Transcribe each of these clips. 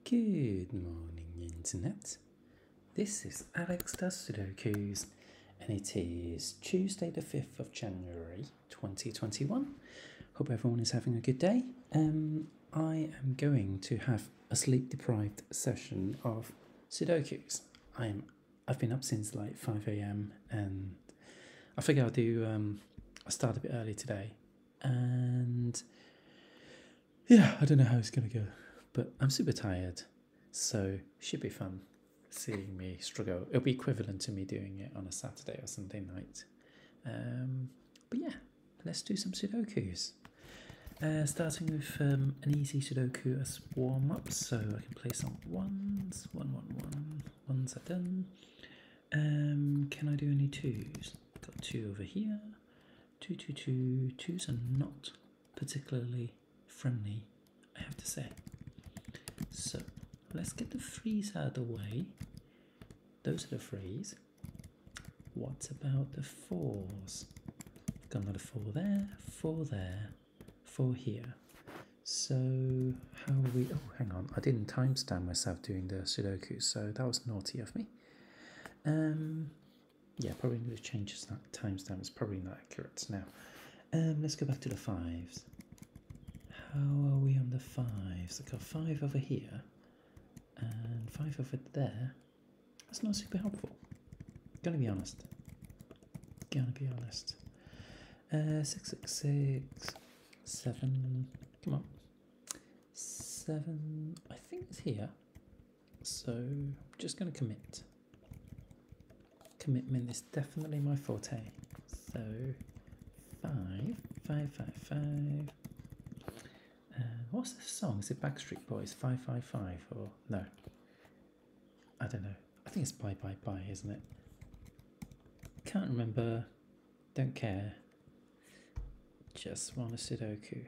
Good morning, Internet. This is Alex Does Sudokus, and it is Tuesday the 5th of January 2021. Hope everyone is having a good day. I am going to have a sleep-deprived session of Sudokus. I've been up since like 5 a.m. and I figure I'll start a bit early today. And yeah, I don't know how it's going to go. But I'm super tired, so should be fun seeing me struggle. It'll be equivalent to me doing it on a Saturday or Sunday night. But yeah, let's do some Sudokus. Starting with an easy Sudoku as warm-up, so I can play some ones. Ones are done. Can I do any twos? Got two over here. Two. Twos are not particularly friendly, I have to say. So let's get the threes out of the way. Those are the threes. What about the fours? Got another four there, four here. So how are we? Oh, hang on, I didn't timestamp myself doing the Sudoku, so that was naughty of me. Yeah, probably need to change that timestamp. It's probably not accurate now. Let's go back to the fives. How are we on the fives? I've got five over here and five over there. That's not super helpful. Gonna be honest. 6, 7. Come on. 7. I think it's here. So just gonna commit. Commitment is definitely my forte. So 5. What's the song? Is it Backstreet Boys 555 or no? I don't know. I think it's Bye Bye Bye, isn't it? Can't remember. Don't care. Just want a Sudoku.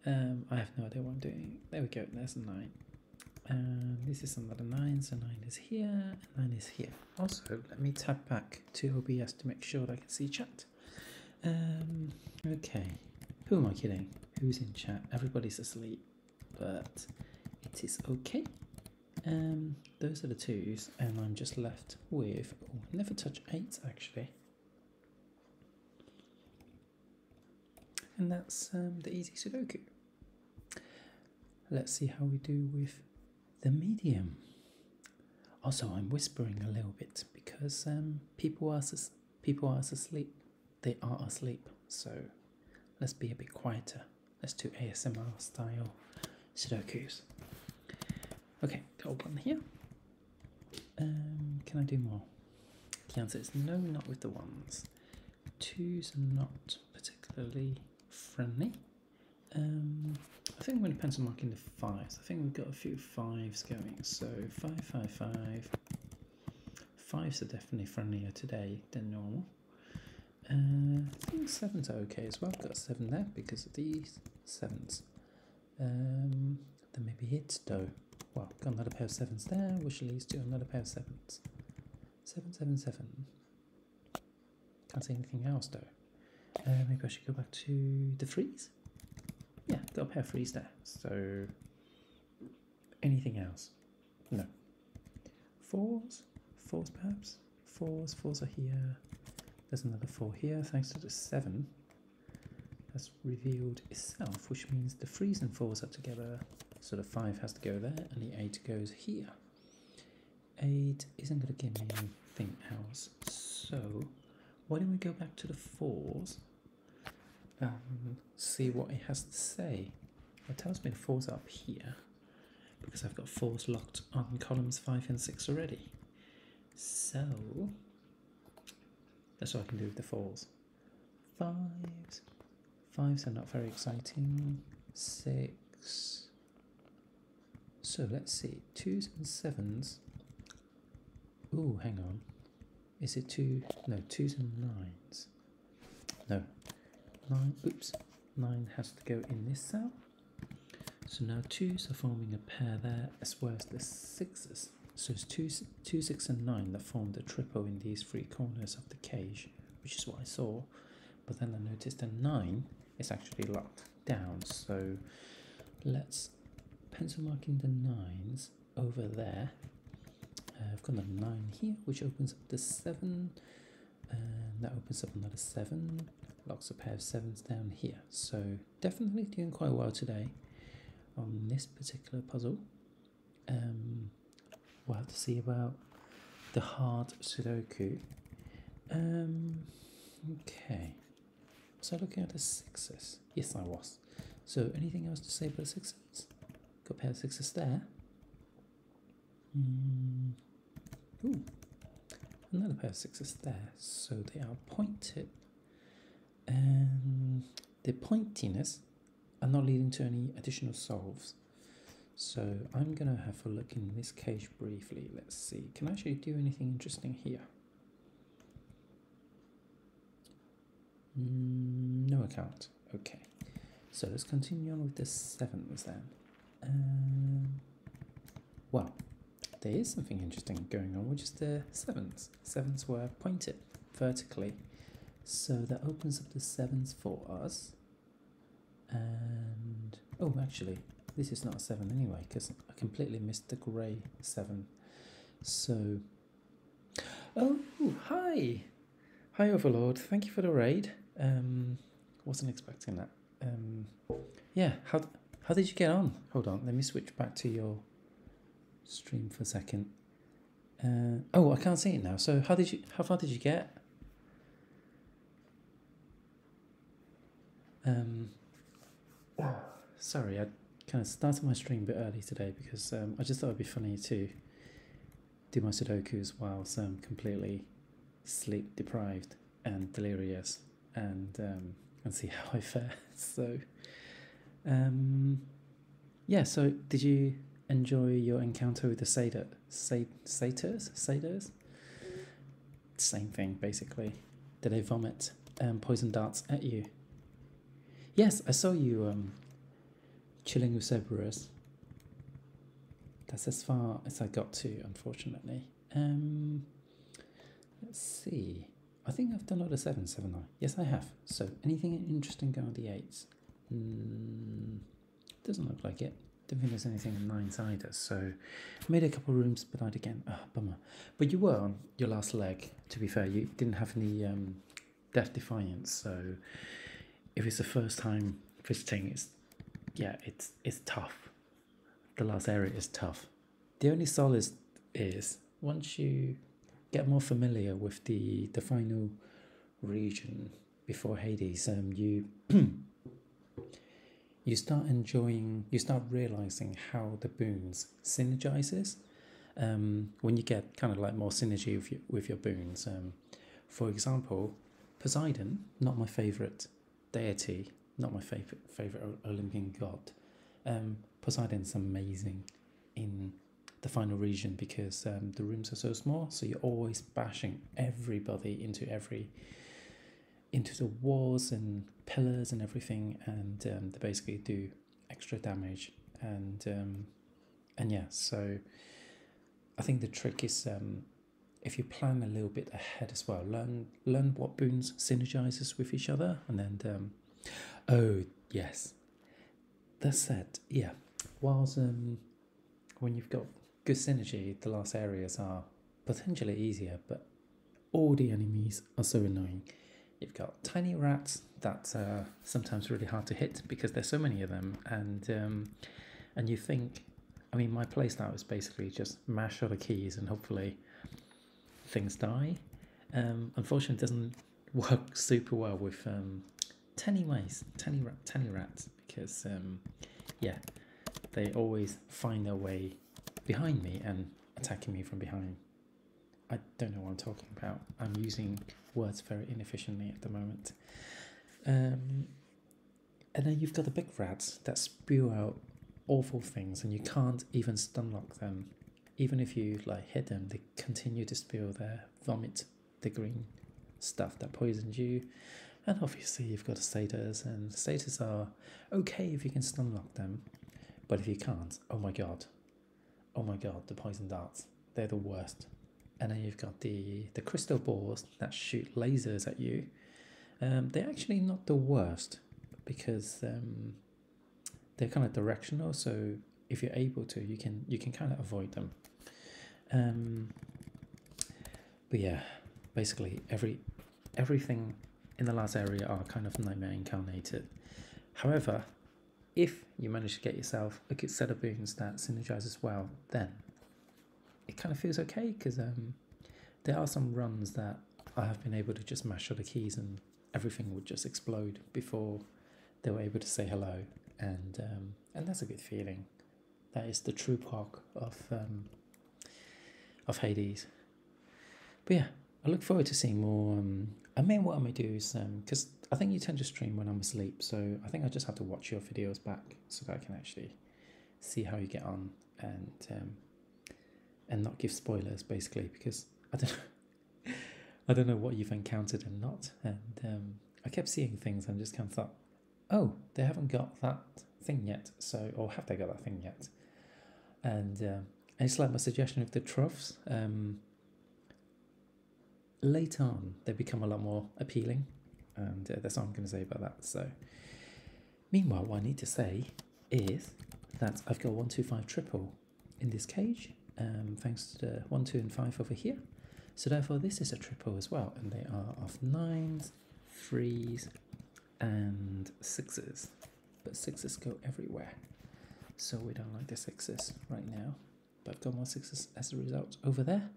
I have no idea what I'm doing. There we go. There's a 9. This is another 9. So 9 is here and 9 is here. Also, let me tap back to OBS to make sure that I can see chat. Okay. Who am I kidding? Who's in chat? Everybody's asleep, but it is okay. Those are the twos, and I'm just left with never touch 8 actually, and that's the easy Sudoku. Let's see how we do with the medium. Also, I'm whispering a little bit because people are asleep. They are asleep, so let's be a bit quieter. Let's do ASMR style Sudokus. Okay, got one here. Can I do more? The answer is no, not with the ones. Twos are not particularly friendly. I think I'm going to pencil mark in the fives. I think we've got a few fives going. So 5. Fives are definitely friendlier today than normal. I think 7s are okay as well. Got a 7 there because of these 7s. Then maybe it's though. Well, got another pair of 7s there, which leads to another pair of 7s. 7. Can't see anything else though. Maybe I should go back to the 3s. Yeah, got a pair of 3s there. So anything else? No. 4s perhaps. 4s are here. There's another 4 here, thanks to the 7 has revealed itself, which means the 3s and 4s are together, so the 5 has to go there, and the 8 goes here. 8 isn't going to give me anything else, so why don't we go back to the 4s and see what it has to say. It tells me the 4s are up here, because I've got 4s locked on columns 5 and 6 already. So that's what I can do with the 4s. 5s are not very exciting. 6. So let's see. 2s and 7s. Ooh, hang on. Is it 2? No, 2s and 9s. No. 9. Oops. 9 has to go in this cell. So now 2s are forming a pair there as well as the 6s. So it's 2, 6 and 9 that form the triple in these 3 corners of the cage, which is what I saw. But then I noticed that 9 is actually locked down. So let's pencil marking the 9s over there. I've got a 9 here, which opens up the 7, and that opens up another 7. Locks a pair of 7s down here. So definitely doing quite well today on this particular puzzle. We'll have to see about the hard Sudoku. Okay. Was I looking at the 6s? Yes, I was. So anything else to say about 6s? Got a pair of 6s there. Ooh. Another pair of 6s there. So they are pointed. And the pointiness are not leading to any additional solves. So I'm going to have a look in this cage briefly. Let's see. Can I actually do anything interesting here? No account. Okay. So let's continue on with the 7s then. Well, there is something interesting going on, which is the 7s. 7s were pointed vertically. So that opens up the 7s for us. And, oh, actually, this is not a 7 anyway, because I completely missed the grey 7. So, oh, hi! Hi, Overlord. Thank you for the raid. Wasn't expecting that. Yeah, how did you get on? Hold on, let me switch back to your stream for a second. Oh, I can't see it now. So how far did you get? Sorry, I kind of started my stream a bit early today because I just thought it'd be funny to do my Sudokus whilst I'm completely sleep deprived and delirious, and see how I fare. So, yeah. So, did you enjoy your encounter with the satyrs? Same thing, basically. Did they vomit poison darts at you? Yes, I saw you chilling with Cerberus. That's as far as I got to, unfortunately. Let's see. I think I've done all the 7s, haven't I? Yes, I have. So, anything interesting going on the 8s? Doesn't look like it. Don't think there's anything in 9s either. So, made a couple of rooms, but died again. Ah, bummer. But you were on your last leg, to be fair. You didn't have any Death Defiance. So, if it's the first time visiting, it's tough. The last area is tough. The only solace is once you get more familiar with the final region before Hades, you you start realizing how the boons synergizes. When you get kind of like more synergy with your boons. For example, Poseidon, not my favorite deity, not my favorite Olympian god. Poseidon's amazing in the final region because the rooms are so small, so you're always bashing everybody into the walls and pillars and everything, and they basically do extra damage, and yeah. So I think the trick is if you plan a little bit ahead as well, learn what boons synergizes with each other, and then oh yes, that said, yeah. Whilst when you've got good synergy, the last areas are potentially easier, but all the enemies are so annoying. You've got tiny rats that are sometimes really hard to hit because there's so many of them, and you think, I mean, my playstyle is basically just mash all the keys and hopefully things die. Unfortunately, it doesn't work super well with tiny rats because yeah, they always find their way behind me and attacking me from behind. I don't know what I'm talking about. I'm using words very inefficiently at the moment. And then you've got the big rats that spew out awful things, and you can't even stun lock them. Even if you like hit them, they continue to spew their vomit, the green stuff that poisons you. And obviously you've got the satyrs, and satyrs are okay if you can stun lock them, but if you can't, oh my god, the poison darts, they're the worst. And then you've got the crystal balls that shoot lasers at you. They're actually not the worst because they're kind of directional, so if you're able to, you can kind of avoid them. But yeah, basically everything in the last area are kind of nightmare incarnated. However, if you manage to get yourself a good set of boons that synergize as well, then it kind of feels okay, because there are some runs that I have been able to just mash all the keys and everything would just explode before they were able to say hello, and that's a good feeling. That is the true park of Hades. But yeah, I look forward to seeing more. I mean, what I may do is, because I think you tend to stream when I'm asleep, so I think I just have to watch your videos back so that I can actually see how you get on, and not give spoilers, basically, because I don't know what you've encountered and not, and I kept seeing things and just kind of thought, oh, they haven't got that thing yet, so, or have they got that thing yet? And it's like my suggestion of the troughs. Later on, they become a lot more appealing, and that's all I'm going to say about that. So, meanwhile, what I need to say is that I've got 1, 2, 5 triple in this cage, thanks to the 1, 2, and 5 over here. So therefore, this is a triple as well, and they are of 9s, 3s, and 6s. But 6s go everywhere, so we don't like the 6s right now. But I've got more 6s as a result over there.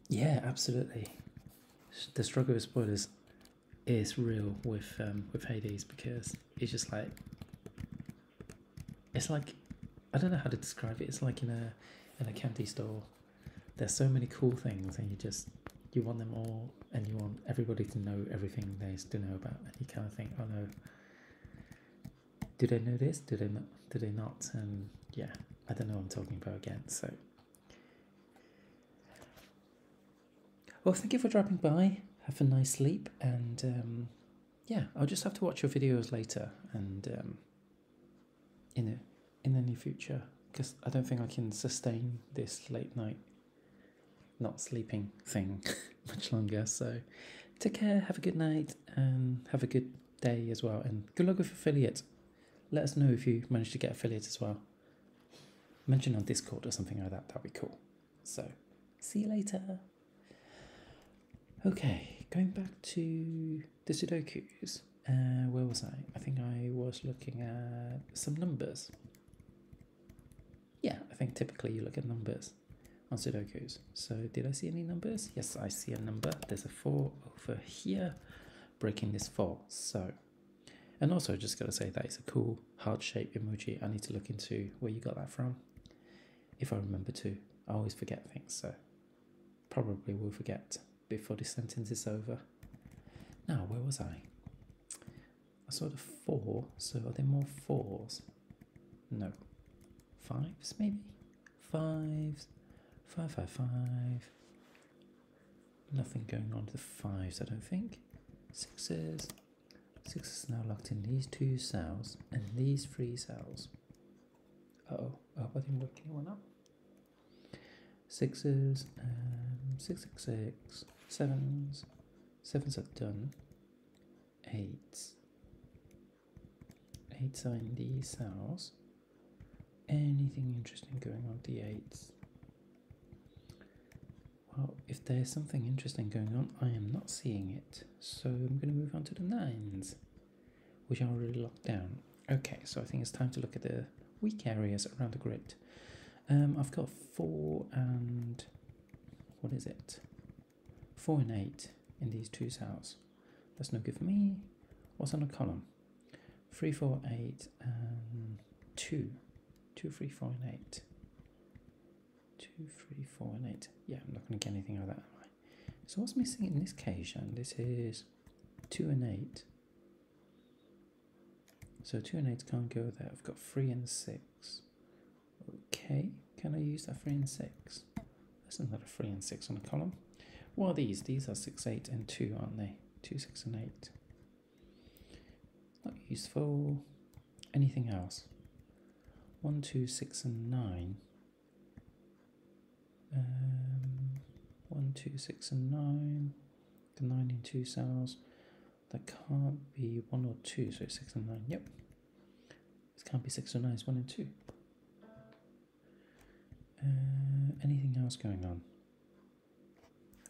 Yeah, absolutely. The struggle with spoilers is real with Hades, because it's just like, it's like, I don't know how to describe it. It's like in a candy store. There's so many cool things, and you want them all, and you want everybody to know everything there is to know about, and you kind of think, oh no, do they know this? Do they not? Do they not? And yeah, I don't know what I'm talking about again. So, well, thank you for dropping by. Have a nice sleep, and yeah, I'll just have to watch your videos later, and in the near future, because I don't think I can sustain this late night not sleeping thing much longer. So take care, have a good night, and have a good day as well, and good luck with affiliate. Let us know if you manage to get affiliate as well. Mention on Discord or something like that, that'd be cool. So see you later. Okay, going back to the Sudokus, where was I? I think I was looking at some numbers. Yeah, I think typically you look at numbers on Sudokus. So did I see any numbers? Yes, I see a number. There's a 4 over here, breaking this 4. So, and also just gotta say that it's a cool heart-shaped emoji. I need to look into where you got that from. If I remember to, I always forget things, so probably will forget before this sentence is over. Now, where was I? I saw the 4, so are there more 4s? No. 5s, maybe? 5s. 5, 5, 5. Nothing going on to the 5s, I don't think. 6s. 6s now locked in these 2 cells and these 3 cells. Uh-oh. I hope I didn't wake anyone up. 6s, 6, 6, 6. 7s. 7s are done. 8s. 8s are in these cells. Anything interesting going on with the 8s? Well, if there's something interesting going on, I am not seeing it. So I'm going to move on to the 9s, which are already locked down. Okay, so I think it's time to look at the weak areas around the grid. I've got 4 and... what is it? 4 and 8 in these 2 cells. That's no good for me. What's on the column? 3, 4, 8, and 2. 2, 3, 4, and 8. 2, 3, 4, and 8. Yeah, I'm not going to get anything out of that, am I? So what's missing in this occasion? This is 2 and 8. So 2 and 8 can't go there. I've got 3 and 6. Okay, can I use that 3 and 6? There's another 3 and 6 on the column. What are these? These are 6, 8, and 2, aren't they? 2, 6, and 8. Not useful. Anything else? 1, 2, 6, and 9. 1, 2, 6, and 9. The 9 in 2 cells. That can't be 1 or 2, so it's 6 and 9. Yep. It's can't be 6 or 9, it's 1 and 2. Anything else going on?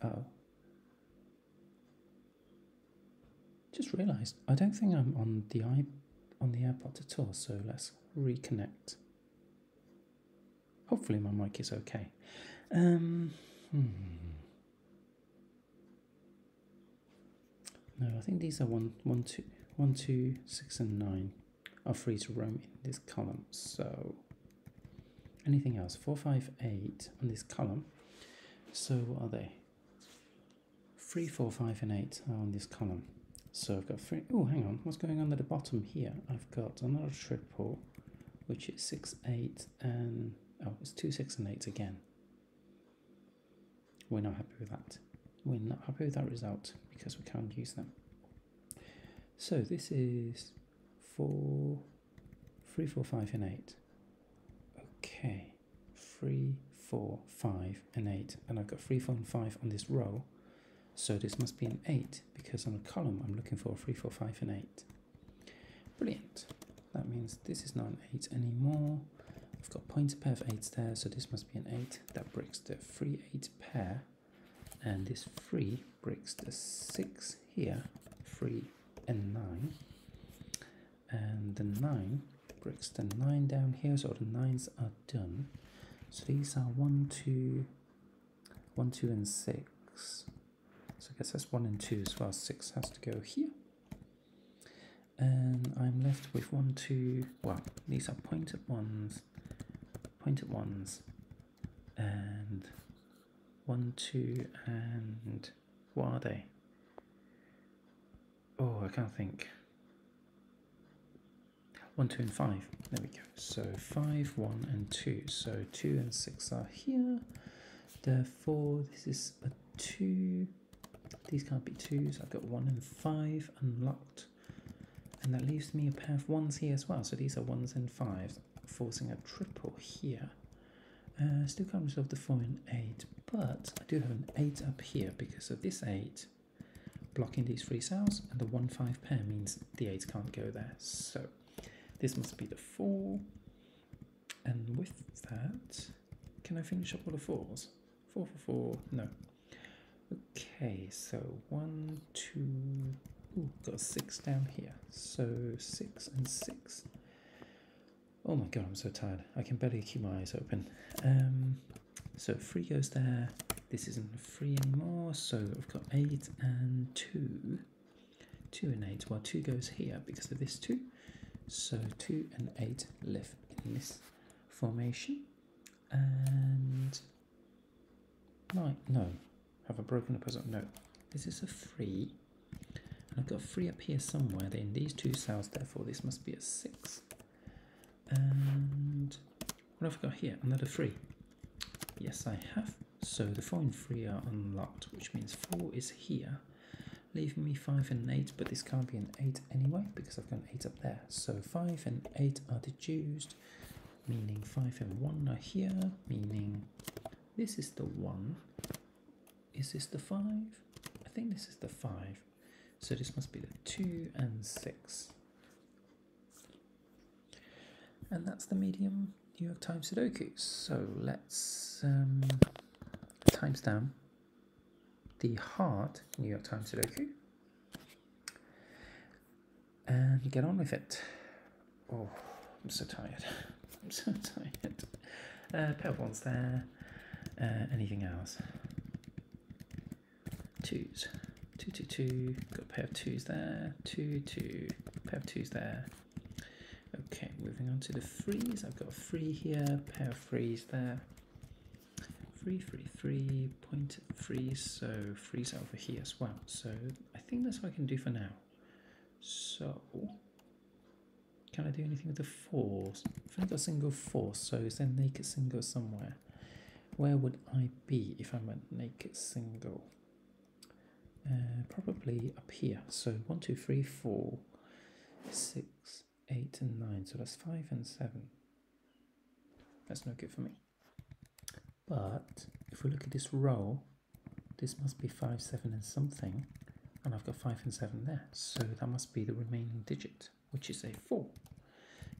Oh. Just realised I don't think I'm on the AirPod at all, so let's reconnect. Hopefully my mic is okay. No, I think these are 1, 2, 6 and 9 are free to roam in this column. So anything else? 4, 5, 8 on this column. So what are they? 3, 4, 5 and 8 are on this column. So I've got 3. Oh, hang on. What's going on at the bottom here? I've got another triple, which is 6, 8 and... oh, it's 2, 6 and 8 again. We're not happy with that. We're not happy with that result because we can't use them. So this is 3, 4, 5 and 8. Okay. 3, 4, 5 and 8. And I've got 3, 4 and 5 on this row. So this must be an 8 because on a column I'm looking for 3, 4, 5 and 8. Brilliant. That means this is not an 8 anymore. I've got pointer pair of 8s there, so this must be an 8. That breaks the 3, 8 pair. And this 3 breaks the 6 here, 3 and 9. And the 9 breaks the 9 down here, so the 9s are done. So these are 1, 2, and 6. So I guess that's 1 and 2 as well. 6 has to go here. And I'm left with 1, 2, well, these are pointed ones, and 1, 2, and what are they? Oh, I can't think. 1, 2, and 5. There we go. So 5, 1, and 2. So 2 and 6 are here. Therefore, this is a 2. These can't be 2s. I've got 1 and 5 unlocked. And that leaves me a pair of 1s here as well. So these are 1s and 5s, forcing a triple here. Still can't resolve the 4 and 8, but I do have an 8 up here because of this 8 blocking these 3 cells, and the 1, 5 pair means the 8 can't go there. So this must be the 4, and with that, can I finish up all the 4s? 4 for 4, no. Okay, so 1, 2, ooh, got a 6 down here. So 6 and 6. Oh my god, I'm so tired. I can barely keep my eyes open. So 3 goes there. This isn't 3 anymore, so I've got 8 and 2. 2 and 8. Well, 2 goes here because of this 2. So 2 and 8 live in this formation. And... no. Have I broken the puzzle? No. This is a 3. And I've got a 3 up here somewhere. They're in these 2 cells, therefore this must be a 6. And what have I got here? Another 3. Yes, I have. So the 4 and 3 are unlocked, which means 4 is here, leaving me 5 and 8, but this can't be an 8 anyway, because I've got an 8 up there. So 5 and 8 are deduced, meaning 5 and 1 are here, meaning this is the 1. Is this the 5? I think this is the 5. So this must be the 2 and 6. And that's the medium New York Times Sudoku. So let's times down the hard New York Times Sudoku and get on with it. Oh, I'm so tired. I'm so tired. Pair of 1s there. Anything else? 2s. 2, 2, 2. Got a pair of 2s there. 2, 2. Pair of 2s there. Okay, moving on to the 3s. I've got a 3 here, pair of 3s there. 3, 3, 3, pointed 3s, so 3s over here as well. So I think that's what I can do for now. So, can I do anything with the 4s? I've only got a single 4, so is there a naked single somewhere? Where would I be if I'm a naked single? Probably up here. So 1, 2, 3, 4, 6, 8 and 9, so that's 5 and 7. That's no good for me. But if we look at this row, this must be 5, 7 and something, and I've got 5 and 7 there, so that must be the remaining digit, which is a 4.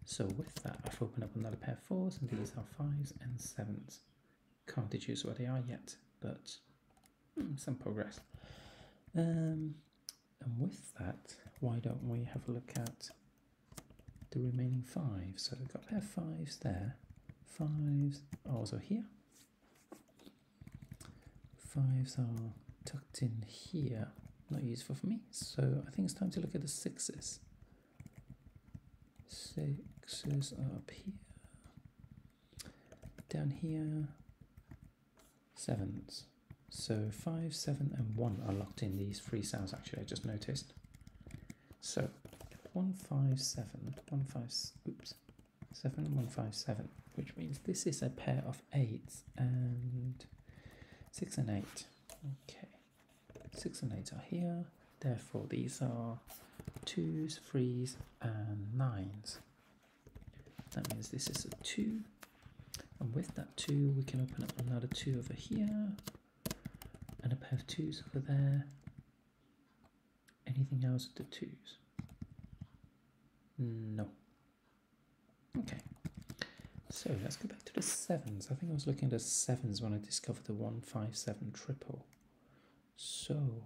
So with that, I've opened up another pair of 4s, and these are 5s and 7s. Can't deduce what they are yet, but some progress. And with that, why don't we have a look at the remaining 5? So we've got a pair of 5s there. 5s are also here. 5s are tucked in here. Not useful for me. So I think it's time to look at the 6s. 6s are up here. Down here, 7s. So 5, 7 and 1 are locked in these 3 cells actually, I just noticed. So 1, 5, 7, 1, 5, oops, 7, 1, 5, 7, which means this is a pair of 8s and 6 and 8. Okay, 6 and 8 are here, therefore these are 2s, 3s and 9s. That means this is a 2, and with that 2 we can open up another 2 over here, and a pair of 2s over there. Anything else with the 2s? No. Okay, so let's go back to the 7s. I think I was looking at the 7s when I discovered the 1, 5, 7 triple. So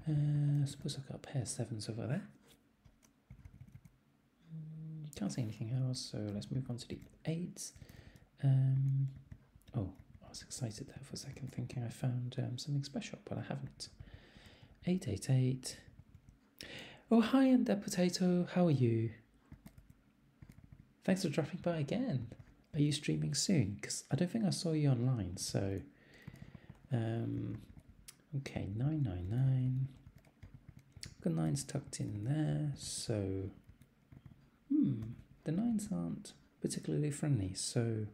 I suppose I've got a pair of 7s over there. Can't see anything else, so let's move on to the 8s. Oh, I was excited there for a second, thinking I found something special, but I haven't. 888. Oh, hi, Undead Potato. How are you? Thanks for dropping by again. Are you streaming soon? Because I don't think I saw you online, so... okay, 999. Got 9s tucked in there, so... the 9s aren't particularly friendly, so...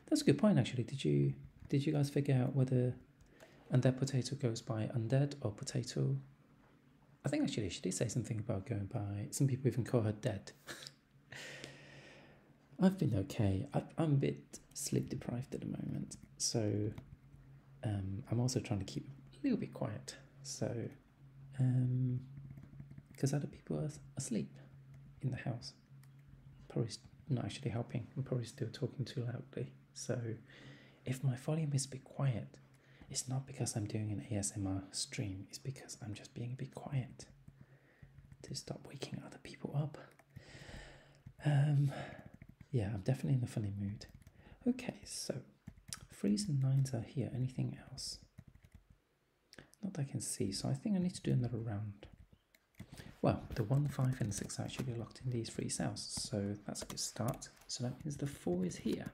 That's a good point, actually. Did you guys figure out whether Undead Potato goes by Undead or Potato? I think actually she did say something about going by... Some people even call her Dead. I've been okay. I'm a bit sleep deprived at the moment, so I'm also trying to keep a little bit quiet. So, because other people are asleep in the house, probably not actually helping. I'm probably still talking too loudly. So, if my volume is a bit quiet, it's not because I'm doing an ASMR stream. It's because I'm just being a bit quiet to stop waking other people up. Yeah, I'm definitely in a funny mood. Okay, so 3s and 9s are here. Anything else? Not that I can see, so I think I need to do another round. Well, the 1, 5 and 6 are actually locked in these 3 cells, so that's a good start. So that means the 4 is here,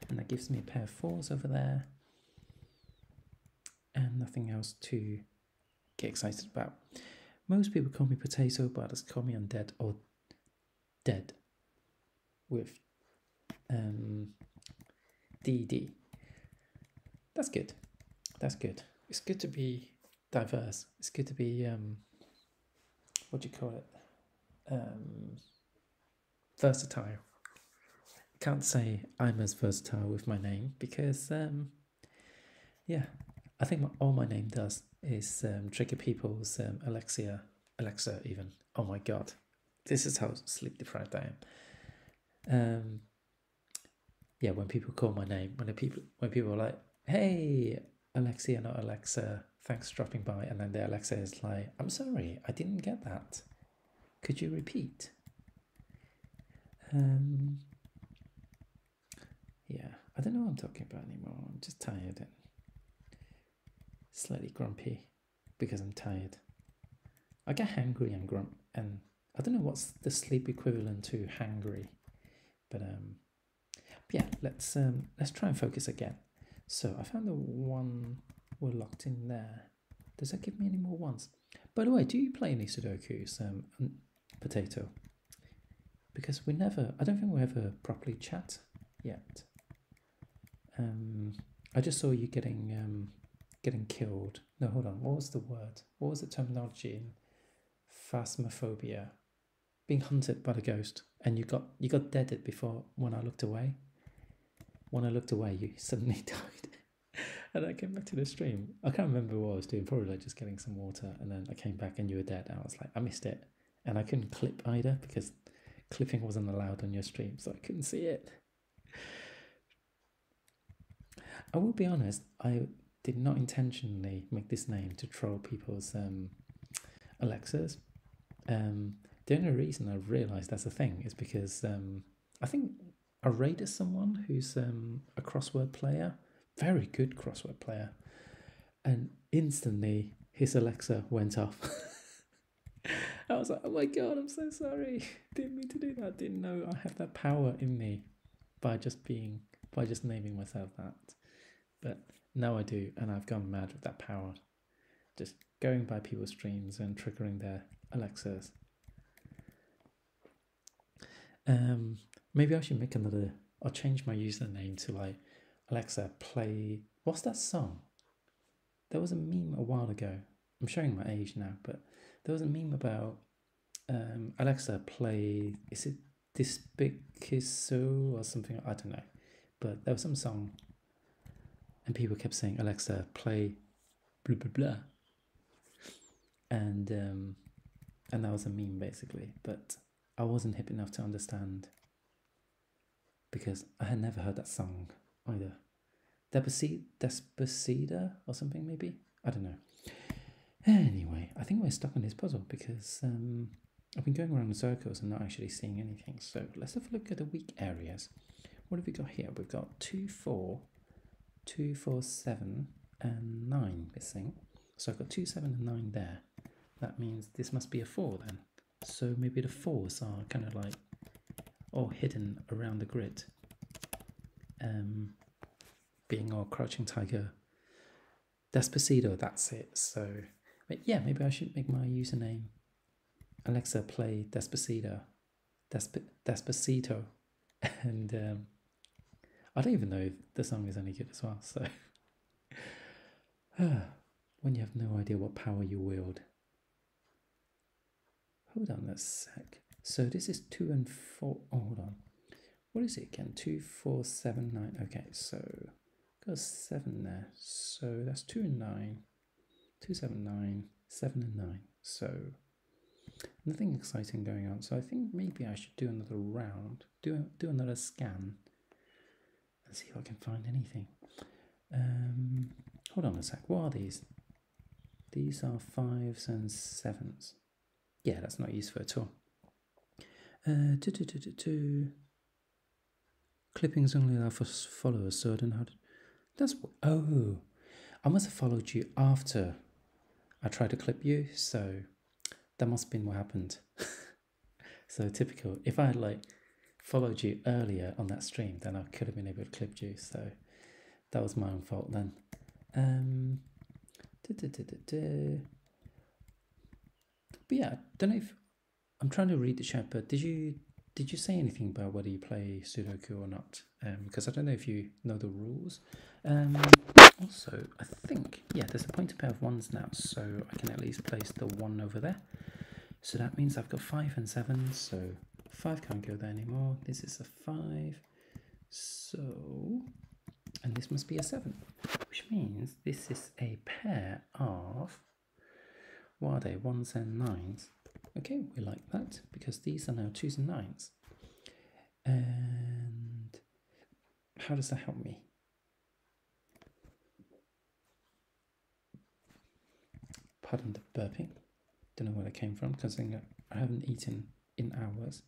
and that gives me a pair of 4s over there, and nothing else to get excited about. Most people call me Potato, but others call me Undead or Dead with DD. That's good. That's good. It's good to be diverse. It's good to be what do you call it? Versatile. Can't say I'm as versatile with my name because yeah, I think all my name does is trigger people's Alexa even. Oh my god, this is how sleep deprived I am. Yeah, when people call my name, when people are like, "Hey, Alexia, not Alexa, thanks for dropping by," and then the Alexa is like, "I'm sorry, I didn't get that. Could you repeat?" Yeah, I don't know what I'm talking about anymore. I'm just tired and slightly grumpy because I'm tired. I get hangry and grump, and I don't know what's the sleep equivalent to hangry, but yeah, let's try and focus again. So I found the 1 we're locked in there. Does that give me any more ones? By the way, do you play any Sudokus, Potato? Because I don't think we ever properly chat yet. I just saw you getting killed. No, hold on. What was the word? What was the terminology in Phasmophobia? Being hunted by the ghost, and you got deaded before when I looked away. When I looked away, you suddenly died. And I came back to the stream. I can't remember what I was doing. Probably like just getting some water, and then I came back and you were dead. And I was like, I missed it. And I couldn't clip either because clipping wasn't allowed on your stream, so I couldn't see it. I will be honest, I did not intentionally make this name to troll people's Alexas. The only reason I realised that's a thing is because I think I raided someone who's a crossword player, very good crossword player, and instantly his Alexa went off. I was like, oh my god, I'm so sorry. Didn't mean to do that. Didn't know I have that power in me by just naming myself that. But now I do, and I've gone mad with that power. Just going by people's streams and triggering their Alexas. Maybe I should make another. I'll change my username to like Alexa play. What's that song? There was a meme a while ago. I'm showing my age now, but there was a meme about Alexa play. Is it Despicable or something? I don't know, but there was some song, and people kept saying Alexa play blah blah blah, and that was a meme basically, but I wasn't hip enough to understand because I had never heard that song either. Despacito or something maybe? I don't know. Anyway, I think we're stuck on this puzzle because I've been going around in circles and not actually seeing anything. So let's have a look at the weak areas. What have we got here? We've got 2, 4, 2, 4, 7 and 9 missing. So I've got 2, 7 and 9 there. That means this must be a 4 then. So maybe the 4s are kind of like all hidden around the grid. Being all Crouching Tiger. Despacito, that's it. So, but yeah, maybe I should make my username Alexa play Despacito. Despacito. And I don't even know if the song is any good as well. So, when you have no idea what power you wield. Hold on a sec. So this is 2 and 4. Oh, hold on. What is it again? 2, 4, 7, 9. Okay, so got 7 there. So that's 2 and 9. 2, 7, 9. 7 and 9. So nothing exciting going on. So I think maybe I should do another round. Do another scan. And see if I can find anything. Hold on a sec. What are these? These are 5s and 7s. Yeah, that's not useful at all. Clippings only allow for followers, so I don't know how to. That's what. Oh, I must have followed you after I tried to clip you, so that must have been what happened. So typical. If I had like followed you earlier on that stream, then I could have been able to clip you. So that was my own fault then. But yeah, I don't know if I'm trying to read the chat, but did you say anything about whether you play Sudoku or not? Because I don't know if you know the rules. Also, I think, yeah, there's a pointer pair of 1s now, so I can at least place the 1 over there. So that means I've got 5 and 7, so 5 can't go there anymore. This is a 5, so, and this must be a 7, which means this is a pair of, what are they, 1s and 9s? Okay, we like that, because these are now 2s and 9s. And how does that help me? Pardon the burping. Don't know where that came from, considering I haven't eaten in hours.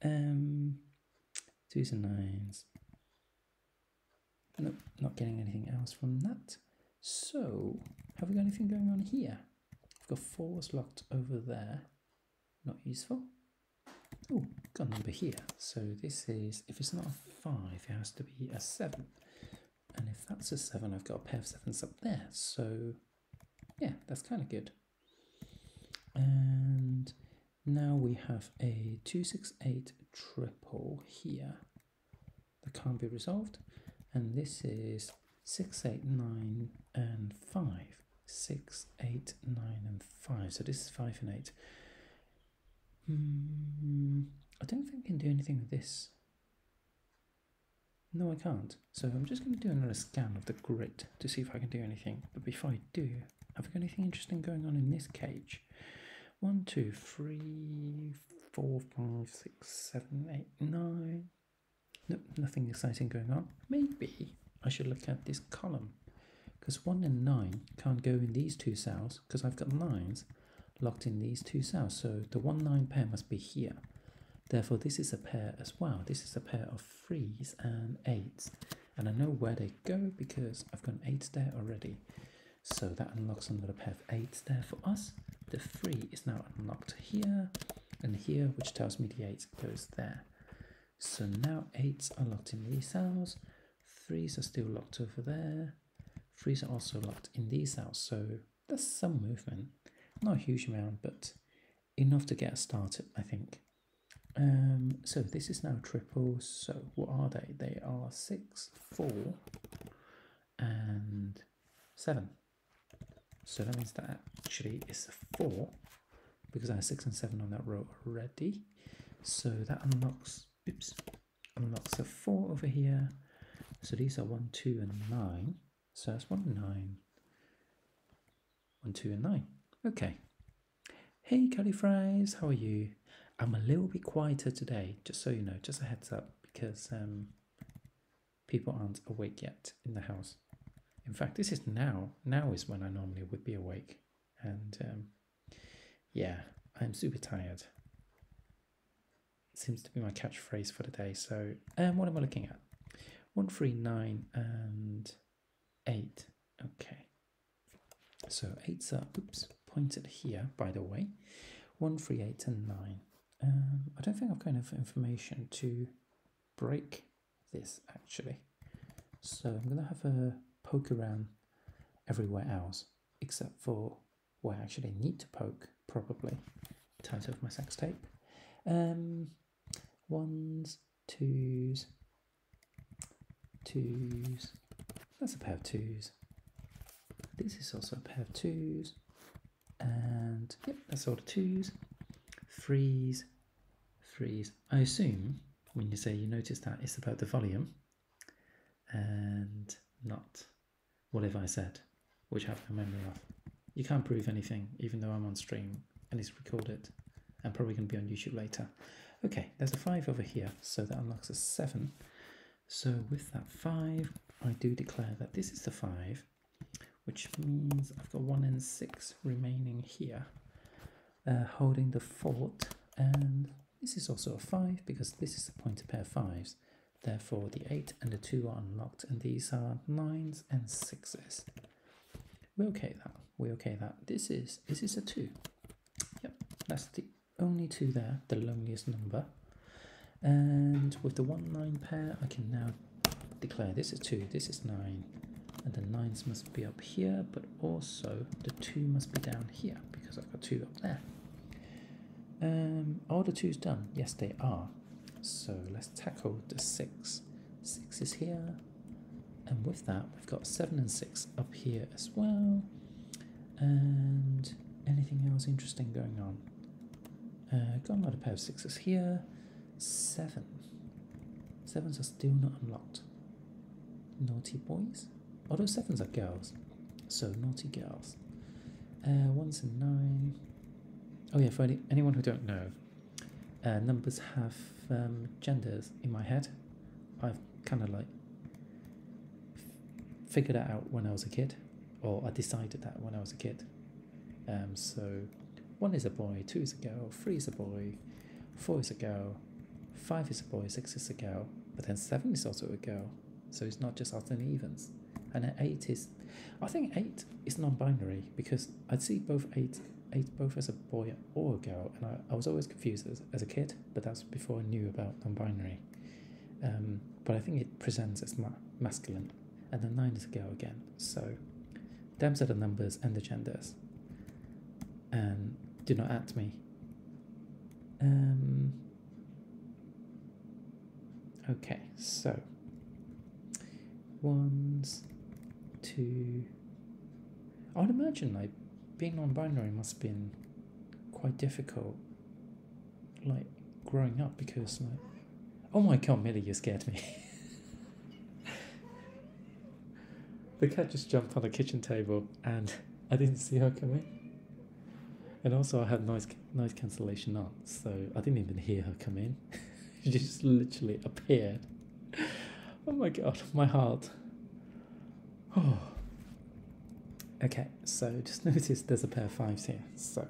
2s and 9s. Nope, not getting anything else from that. So, have we got anything going on here? I've got 4s locked over there. Not useful. Oh, got a number here. So this is, if it's not a 5, it has to be a 7. And if that's a 7, I've got a pair of 7s up there. So yeah, that's kind of good. And now we have a 268 triple here that can't be resolved. And this is 6, 8, 9 and 5. 6, 8, 9 and 5. So this is 5 and 8. I don't think I can do anything with this. No, I can't. So I'm just going to do another scan of the grid to see if I can do anything. But before I do, have we got anything interesting going on in this cage? 1, 2, 3, 4, 5, 6, 7, 8, 9. Nope, nothing exciting going on. Maybe I should look at this column, because 1 and 9 can't go in these two cells because I've got 9s locked in these two cells. So the 1, 9 pair must be here. Therefore, this is a pair as well. This is a pair of 3s and 8s. And I know where they go because I've got an 8 there already. So that unlocks another pair of 8s there for us. The 3 is now unlocked here and here, which tells me the 8 goes there. So now 8s are locked in these cells. 3s are still locked over there. 3s are also locked in these cells. So that's some movement. Not a huge amount, but enough to get us started, I think. So this is now triples. So what are they? They are 6, 4, and 7. So that means that actually is a 4 because I have 6 and 7 on that row already. So that unlocks, unlocks a 4 over here. So these are 1, 2, and 9. So that's 1, 9, 1, 2, and 9. Okay. Hey, curly fries, how are you? I'm a little bit quieter today, just so you know, just a heads up, because people aren't awake yet in the house. In fact, this is now. Now is when I normally would be awake. And yeah, I'm super tired. It seems to be my catchphrase for the day. So what am I looking at? 1, 3, 9, and 8. Okay. So 8s are, pointed here, by the way. 1, 3, 8, and 9. I don't think I've got enough information to break this, actually. So I'm going to have a poke around everywhere else, except for where I actually need to poke, probably. Tight over my sax tape. 1s, 2s, 2s. That's a pair of 2s. This is also a pair of 2s. And yep, that's all the 2s. 3s, 3s. I assume when you say you notice that it's about the volume and not whatever I said, which I have no memory of. You can't prove anything, even though I'm on stream and it's recorded and probably going to be on YouTube later. Okay, there's a 5 over here, so that unlocks a 7. So with that 5, I do declare that this is the 5, which means I've got 1 and 6 remaining here. Holding the fort, and this is also a 5 because this is a pointed pair of 5s. Therefore, the 8 and the 2 are unlocked, and these are 9s and 6s. We're okay that. We're okay that. This is a 2. Yep, that's the only 2 there, the loneliest number. And with the 1, 9 pair, I can now declare this is 2, this is 9, and the 9s must be up here, but also the 2 must be down here because I've got 2 up there. Are the 2s done? Yes, they are. So let's tackle the 6. 6 is here, and with that we've got 7 and 6 up here as well. And anything else interesting going on? Got another pair of 6s here. 7. 7s are still not unlocked. Naughty boys. Although 7s are girls, so naughty girls. 1s and 9. Oh yeah, for anyone who don't know, numbers have genders in my head. I've kind of like figured that out when I was a kid, or I decided that when I was a kid. So 1 is a boy, 2 is a girl, 3 is a boy, 4 is a girl, 5 is a boy, 6 is a girl, but then 7 is also a girl. So it's not just odds and evens. And then 8 is, I think 8 is non-binary because I'd see both 8 both as a boy or a girl, and I was always confused as a kid, but that's before I knew about non-binary. But I think it presents as masculine, and then 9 is a girl again. So them are the numbers and the genders, and do not at me. Okay, so 1s, 2. I'd imagine like being non-binary must have been quite difficult, like growing up, because like, oh my god, Millie, you scared me. The cat just jumped on the kitchen table and I didn't see her coming. And also I had noise cancellation on, so I didn't even hear her come in. She just literally appeared. Oh my god, my heart. Oh. Okay, so just notice there's a pair of 5s here. So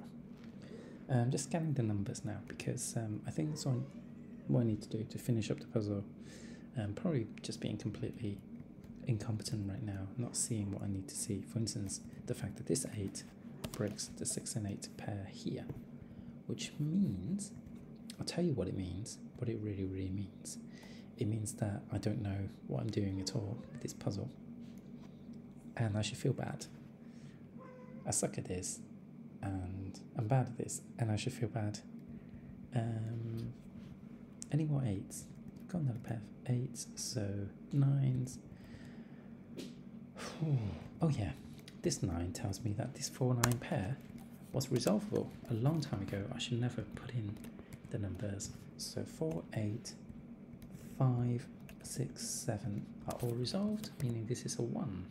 just scanning the numbers now, because I think that's what I need to do to finish up the puzzle. Probably just being completely incompetent right now, not seeing what I need to see. For instance, the fact that this 8 breaks the 6 and 8 pair here, which means, I'll tell you what it means, what it really, really means. It means that I don't know what I'm doing at all with this puzzle, and I should feel bad. I suck at this, and I'm bad at this, and I should feel bad. Any more 8s? Got another pair of 8s, so 9s. Oh yeah, this 9 tells me that this 4-9 pair was resolvable a long time ago. I should never put in the numbers. So 4, 8, 5, 6, 7 are all resolved, meaning this is a 1.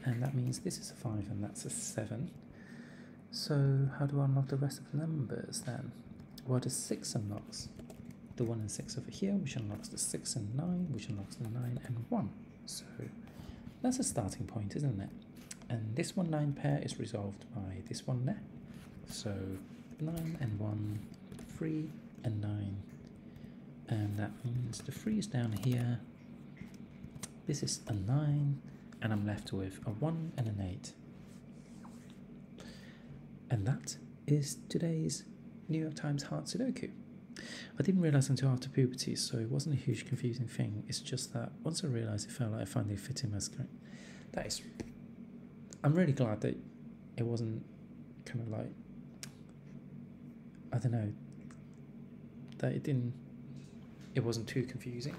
And that means this is a 5 and that's a 7. So how do I unlock the rest of the numbers then? Well, the 6 unlocks the 1 and 6 over here, which unlocks the 6 and 9, which unlocks the 9 and 1. So that's a starting point, isn't it? And this 1-9 pair is resolved by this one there. So 9 and 1, 3 and 9. And that means the 3 is down here. This is a 9, and I'm left with a 1 and an 8. And that is today's New York Times Heart Sudoku. I didn't realise until after puberty, so it wasn't a huge confusing thing. It's just that once I realised, it felt like I finally fit in my screen. I'm really glad that it wasn't kind of like, I don't know, that it wasn't too confusing.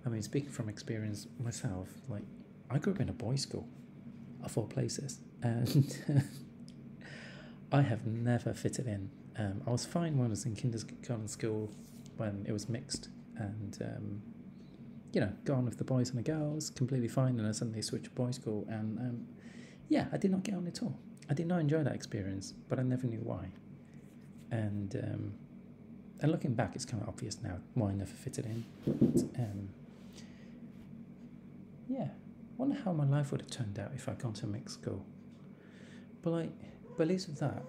I mean, speaking from experience myself, like, I grew up in a boys' school of all places, and I have never fitted in. I was fine when I was in kindergarten school, when it was mixed, and you know, gone with the boys and the girls, completely fine, and I suddenly switched to boys' school, and yeah, I did not get on at all. I did not enjoy that experience, but I never knew why. And looking back, it's kind of obvious now why I never fitted in. But, yeah, I wonder how my life would have turned out if I'd gone to a mixed school. But like, at least with that,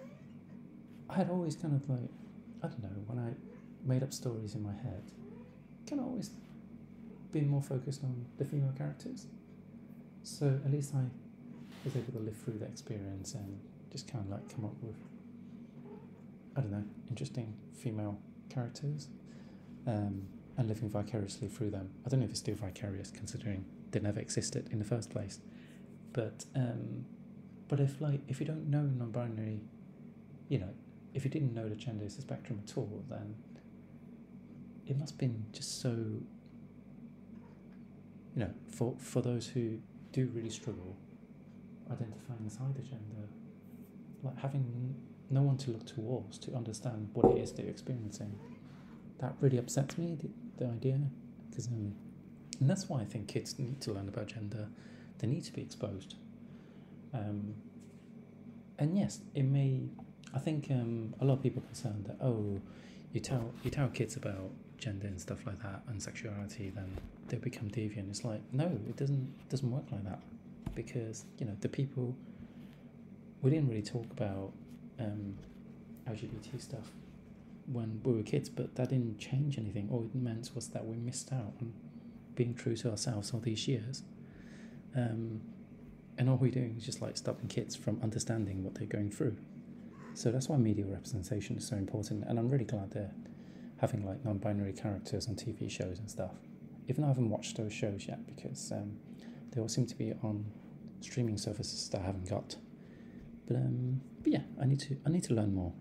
I had always kind of like, I don't know, when I made up stories in my head, kind of always been more focused on the female characters. So at least I was able to live through that experience and just kind of like come up with, I don't know, interesting female characters, and living vicariously through them. I don't know if it's still vicarious considering they never existed in the first place. But if you don't know non-binary, you know, if you didn't know the gender is a spectrum at all, then it must have been just so, you know, for those who do really struggle identifying as either gender, like having no one to look towards to understand what it is they're experiencing, that really upsets me, the idea, because and that's why I think kids need to learn about gender. They need to be exposed, and yes, it may. I think a lot of people are concerned that, oh, you tell kids about gender and stuff like that and sexuality, then they'll become deviant. It's like, no, it doesn't work like that, because you know, the people, we didn't really talk about LGBT stuff when we were kids, but that didn't change anything. All it meant was that we missed out on being true to ourselves all these years, and all we're doing is just like stopping kids from understanding what they're going through. So that's why media representation is so important, and I'm really glad they're having like non-binary characters on TV shows and stuff. Even though I haven't watched those shows yet, because they all seem to be on streaming services that I haven't got. But yeah, I need to learn more.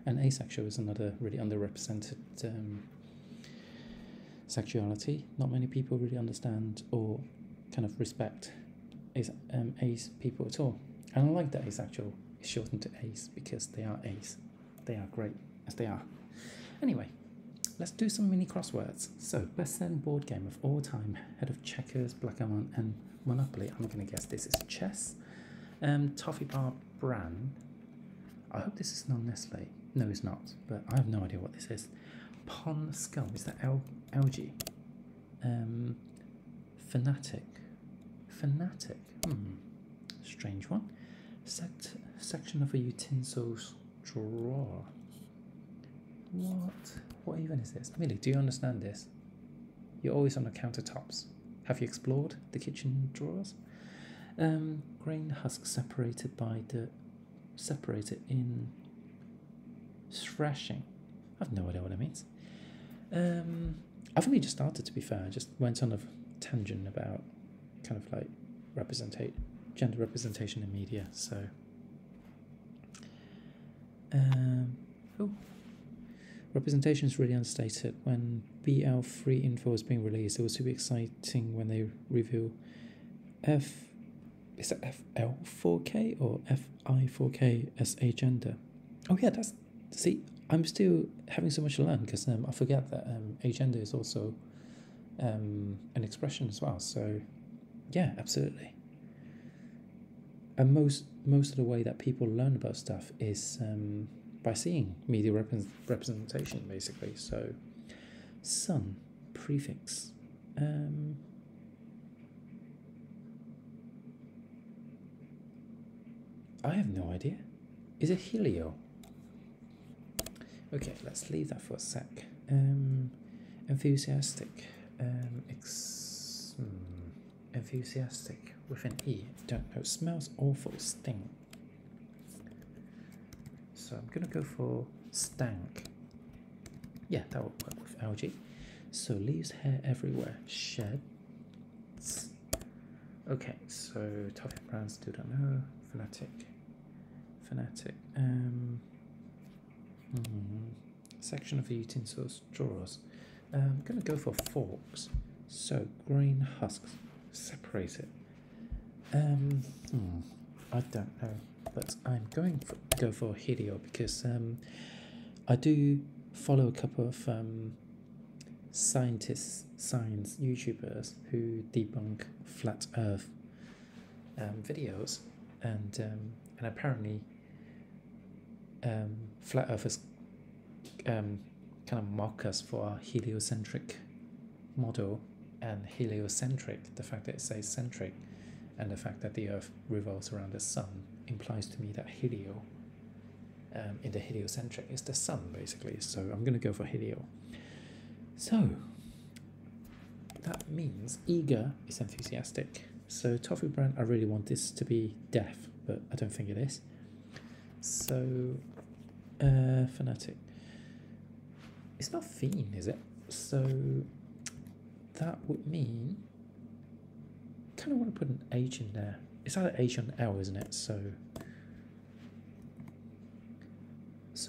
And asexual is another really underrepresented sexuality. Not many people really understand or kind of respect ace people at all. And I like that asexual is shortened to ace, because they are ace. They are great as they are. Anyway, let's do some mini crosswords. So, best-selling board game of all time, head of checkers, backgammon, and Monopoly. I'm going to guess this is chess. Toffee Bar Bran. I hope this is not Nestle. No, it's not, but I have no idea what this is. Pon Skull, is that algae? Fanatic. Strange one. Section of a utensils drawer. What even is this? Millie, do you understand this? You're always on the countertops. Have you explored the kitchen drawers? Grain husk separated in thrashing. I've no idea what that means. I've only just started, to be fair. I just went on a tangent about kind of like gender representation in media. So, representation is really understated. When BL3 info was being released, it was super exciting when they reveal is it FL4K or FI4K as agender? Oh yeah, see, I'm still having so much to learn because I forget that agender is also an expression as well. So yeah, absolutely. And most of the way that people learn about stuff is by seeing media representation, basically. So sun prefix. I have no idea. Is it helio? Okay, let's leave that for a sec. Enthusiastic. Enthusiastic with an E. Don't know. Smells awful. Sting. So I'm going to go for stank. Yeah, that will work with algae. So leaves hair everywhere. Sheds. Okay, so toffee brands, still don't know. Fanatic. Section of the utensils drawers. I'm going to go for forks. So grain husks separated. I don't know, but I'm going to go for helio because I do follow a couple of science YouTubers who debunk flat Earth videos, and apparently flat earthers kind of mock us for our heliocentric model, and heliocentric, the fact that it says centric, and the fact that the Earth revolves around the sun implies to me that helio in the heliocentric is the sun, basically. So I'm going to go for helio. So that means eager is enthusiastic. So toffee brand, I really want this to be deaf, but I don't think it is. So fanatic. It's not fiend, is it? So that would mean, kind of want to put an H in there. It's either H or an L, isn't it? So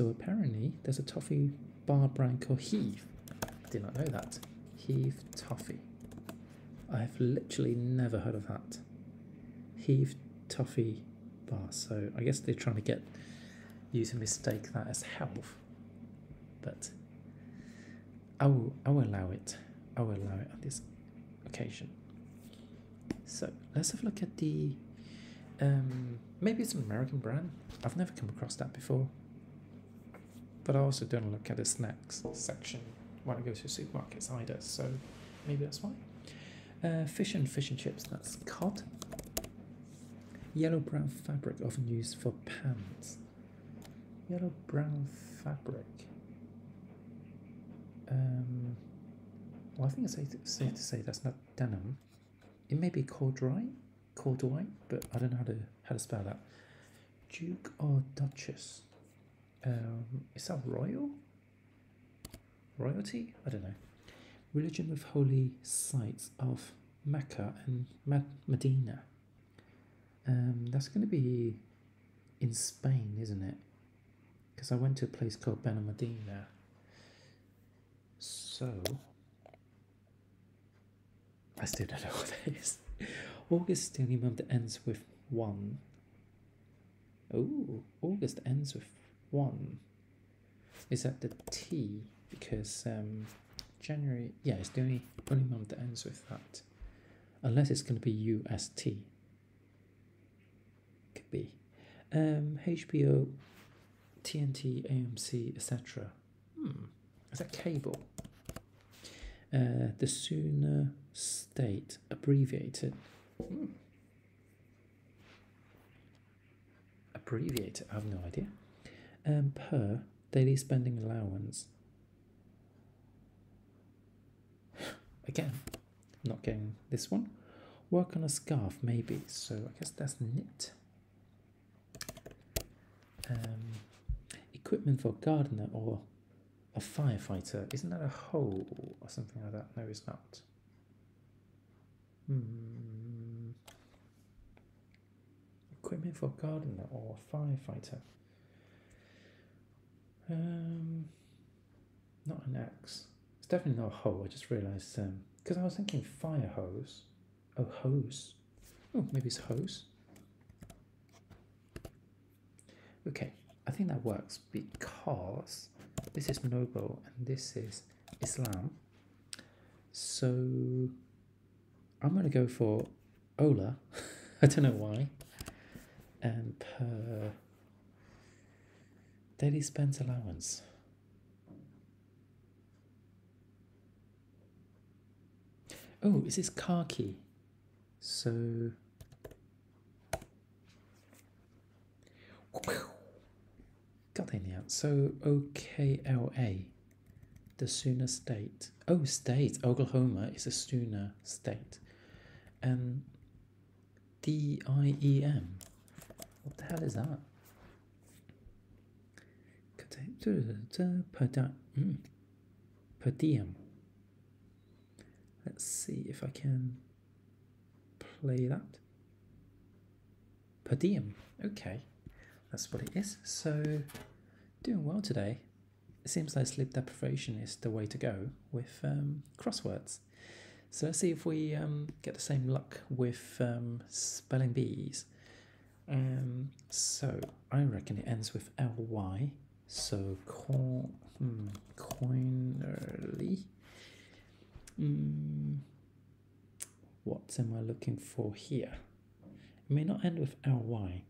apparently there's a toffee bar brand called Heath. I did not know that. Heath Toffee. I've literally never heard of that. Heath Toffee bar. So I guess they're trying to get you to mistake that as health. But I will allow it. I will allow it on this occasion. So let's have a look at the maybe it's an American brand. I've never come across that before. But I also don't look at the snacks section when I go to supermarkets either, so maybe that's why. Fish and chips, that's cod. Yellow-brown fabric, often used for pants. Yellow-brown fabric. Well, I think it's safe to say that's not denim. It may be corduroy, but I don't know how to spell that. Duke or Duchess. Is that royalty? I don't know. Religion with holy sites of Mecca and Medina. That's going to be in Spain, isn't it? Because I went to a place called Benalmádena. So I still don't know what that is. August is the only month that ends with 1. Oh, August ends with 1. Is that the T? Because January, yeah, it's the only month that ends with that. Unless it's going to be UST. Could be. HBO, TNT, AMC, etc. Is that cable? The Sooner State, abbreviated. Abbreviated, I have no idea. Per daily spending allowance. Again, not getting this one. Work on a scarf, maybe. So I guess that's knit. Equipment for a gardener or a firefighter. Isn't that a hoe or something like that? No, it's not. Equipment for a gardener or a firefighter. Not an axe. It's definitely not a hoe. I just realised because I was thinking fire hose. Oh, hose. Oh, maybe it's hose. Okay, I think that works because this is noble and this is Islam. So I'm going to go for Ola. I don't know why. And per daily spent allowance. Oh, is this khaki? So got in there. So OKLA, the Sooner State. Oh, state. Oklahoma is a Sooner State. And DIEM. What the hell is that? Per diem. Let's see if I can play that. Per diem. Okay, that's what it is. So, doing well today. It seems like sleep deprivation is the way to go with crosswords. So let's see if we get the same luck with spelling bees. So I reckon it ends with ly. So coinerly. What am I looking for here? It may not end with ly.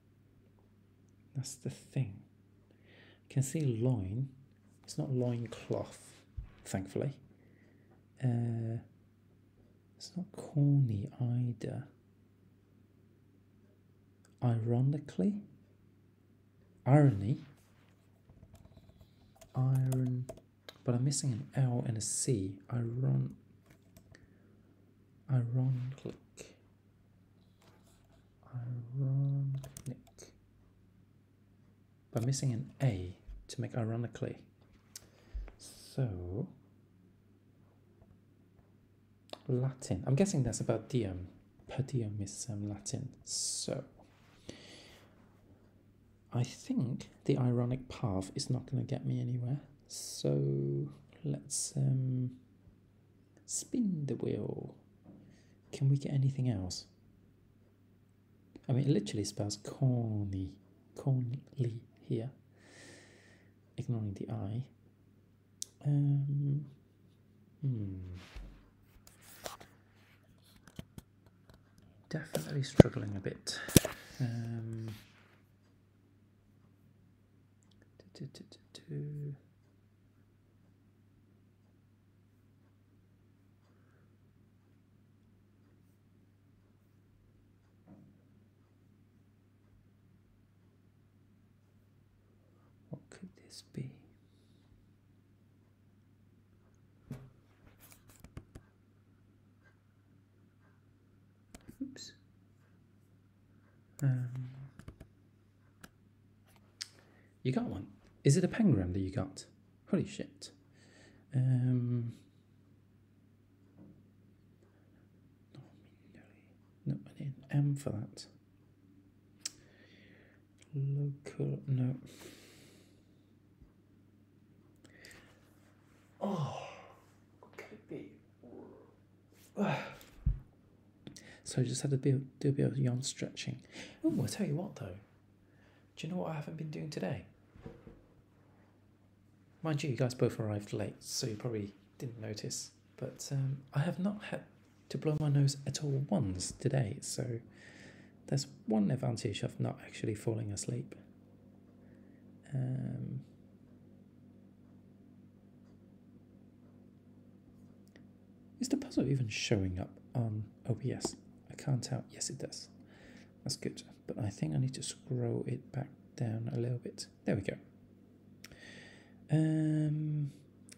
That's the thing. I can see loin. It's not loincloth, thankfully. It's not corny either. Ironically. Irony. Iron. But I'm missing an L and a C. Ironic. But I'm missing an A to make ironically. So Latin. I'm guessing that's about diem. Per diem is Latin. So I think the ironic path is not going to get me anywhere. So let's spin the wheel. Can we get anything else? I mean, it literally spells corny here. Ignoring the I. Definitely struggling a bit. What could this be? Oops. You got one. Is it a pengram that you got? Holy shit. No, I need an M for that. Local, no. Oh, what could it be? So I just had to do a bit of yawn stretching. Oh, I'll tell you what though. Do you know what I haven't been doing today? Mind you, you guys both arrived late, so you probably didn't notice. But I have not had to blow my nose at all once today, so There's one advantage of not actually falling asleep. Is the puzzle even showing up on OBS? I can't tell. Yes, it does. That's good. But I think I need to scroll it back down a little bit. There we go.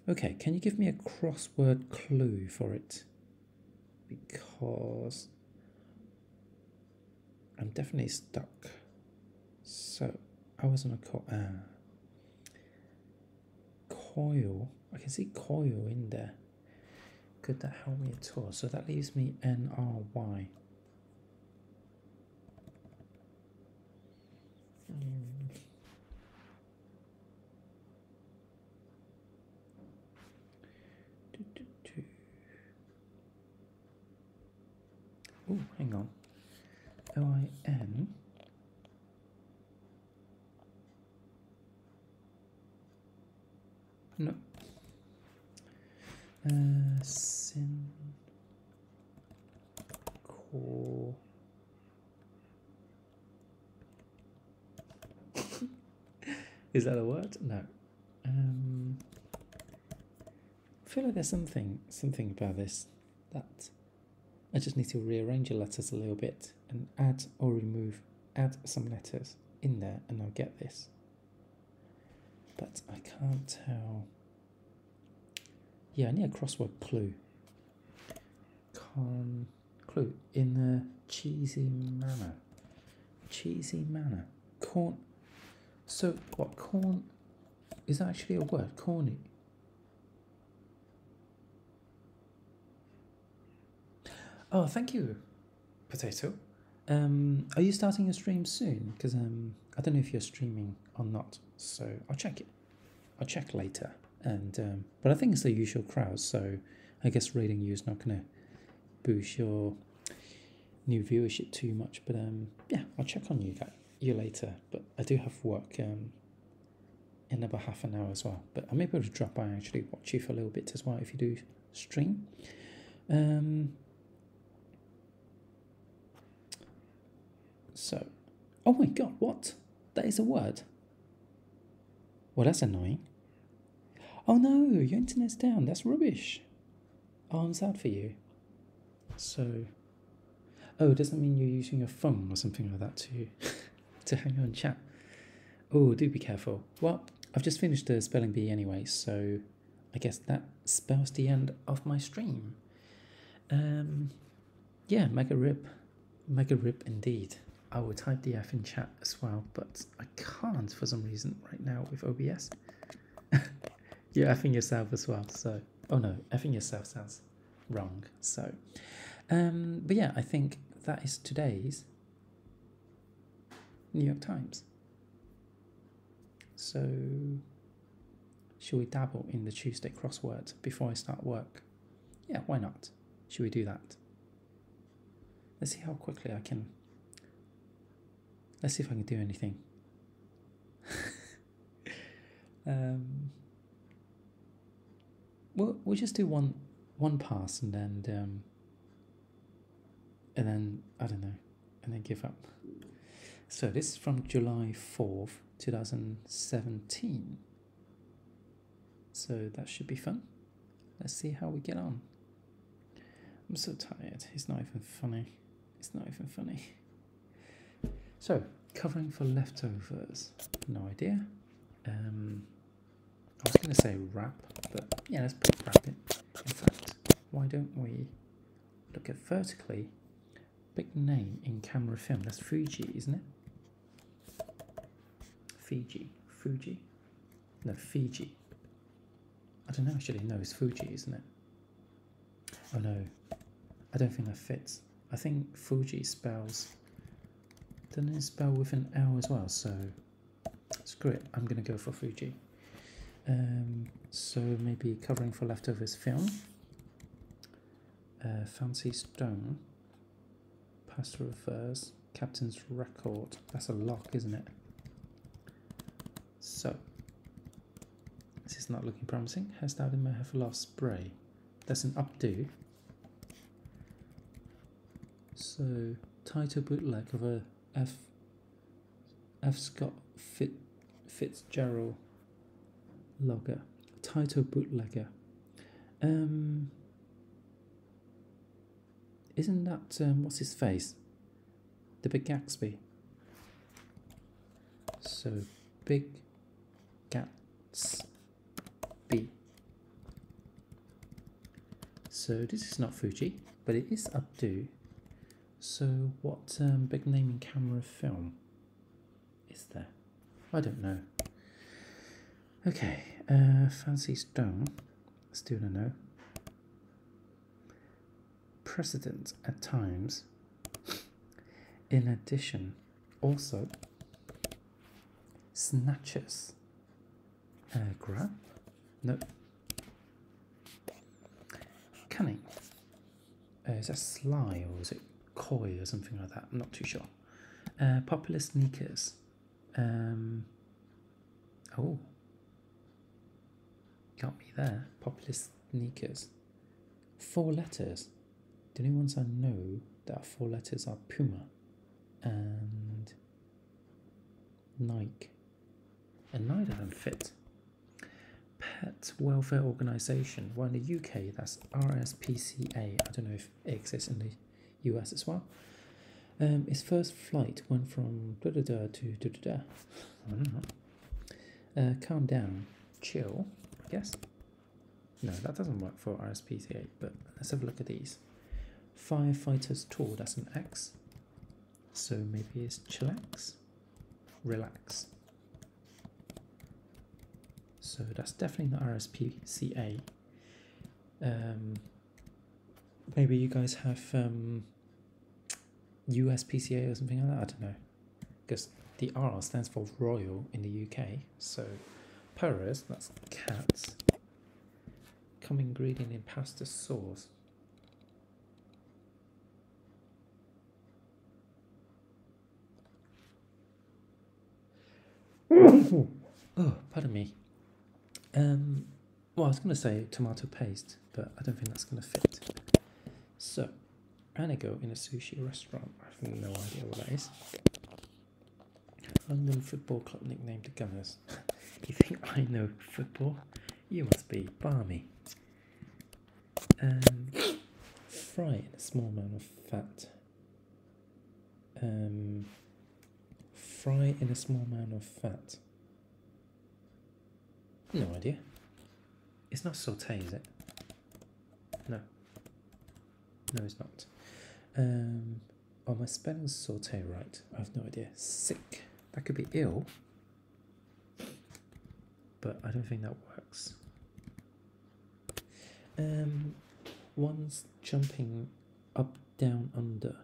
Okay, can you give me a crossword clue for it? Because I'm definitely stuck. So I was on a coil. I can see coil in there. Could that help me at all? So that leaves me NRY. Oh, hang on. OIN. No. Sin. Core. Is that a word? No. I feel like there's something about this that I just need to rearrange the letters a little bit and add some letters in there, and I'll get this. But I can't tell. Yeah, I need a crossword clue. Clue in a cheesy manner. Cheesy manner. Corn. So what? Corn is that actually a word? Corny. Oh, thank you, Potato. Are you starting a stream soon? Because I don't know if you're streaming or not, so I'll check it. I'll check later. And but I think it's the usual crowd, so I guess rating you is not gonna boost your new viewership too much. But yeah, I'll check on you later. But I do have work in about half an hour as well. But I may be able to drop by and actually watch you for a little bit as well if you do stream. So, oh my god, what? That is a word. Well, that's annoying. Oh no, your internet's down. That's rubbish. Oh, I'm sad for you. So, oh, does that mean you're using your phone or something like that to hang on chat? Oh, do be careful. Well, I've just finished the spelling bee anyway, so I guess that spells the end of my stream. Yeah, mega rip indeed. I will type the F in chat as well, but I can't for some reason right now with OBS. You're effing yourself as well, so... Oh no, effing yourself sounds wrong, so... but yeah, I think that is today's New York Times. So... should we dabble in the Tuesday crossword before I start work? Yeah, why not? Should we do that? Let's see how quickly I can... Let's see if I can do anything. We'll just do one pass and then I don't know, and then give up. So this is from July 4th, 2017. So that should be fun. Let's see how we get on. I'm so tired. It's not even funny. It's not even funny. So, covering for leftovers. No idea. I was going to say wrap, but yeah, let's put wrap in. In fact, why don't we look at vertically? Big name in camera film. That's Fuji, isn't it? Fuji? No, Fiji. I don't know actually. No, it's Fuji, isn't it? Oh no, I don't think that fits. I think Fuji spells... Doesn't it spell with an L as well? So screw it. I'm gonna go for Fuji. So maybe covering for leftovers film. Fancy Stone. Pass to reverse. Captain's Record. That's a lock, isn't it? So this is not looking promising. Hairstyle in my have lost spray. That's an updo. So title bootleg of a F. Scott Fitzgerald logger. Title bootlegger. Isn't that what's his face? The Big Gatsby. So Big Gatsby. So this is not Fuji, but it is Updo. So what big name in camera film is there? I don't know. Okay, Fancy Stone. Still don't know. Precedent at times. In addition, also Snatchers. Grab? No. Cunning. Is that Sly or is it Koi or something like that? I'm not too sure. Popular Sneakers. Oh. Got me there. Popular Sneakers. 4 letters. The only ones I know that are 4 letters are Puma and Nike. And neither of them fit. Pet Welfare Organisation. Well, in the UK, that's RSPCA. I don't know if it exists in the US as well. Its first flight went from da-da-da to da-da-da. I don't know. Calm down. Chill, I guess. No, that doesn't work for RSPCA, but let's have a look at these. Firefighters Tour, that's an X. So maybe it's chillax. Relax. So that's definitely not RSPCA. Maybe you guys have USPCA or something like that. I don't know, because the R stands for Royal in the UK. So Paris, that's cats. Common ingredient in pasta sauce. Oh, pardon me. Well, I was going to say tomato paste, but I don't think that's going to fit. So, Anigo in a sushi restaurant. I have no idea what that is. London Football Club nicknamed the Gunners. You think I know football? You must be balmy. Fry in a small amount of fat. Fry in a small amount of fat. No idea. It's not saute, is it? No. No, it's not. Oh, my spelling's saute right. I have no idea. Sick. That could be ill. But I don't think that works. One's jumping up, down, under.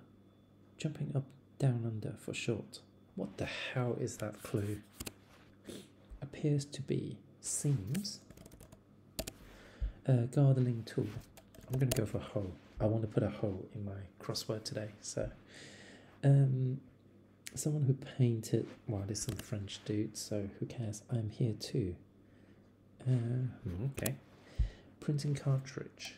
Jumping up, down, under for short. What the hell is that clue? Appears to be. Seems. Gardening tool. I'm going to go for hoe. I want to put a hoe in my crossword today. So, someone who painted. Well, this is a French dude, so who cares? I'm here too. Okay. Printing cartridge.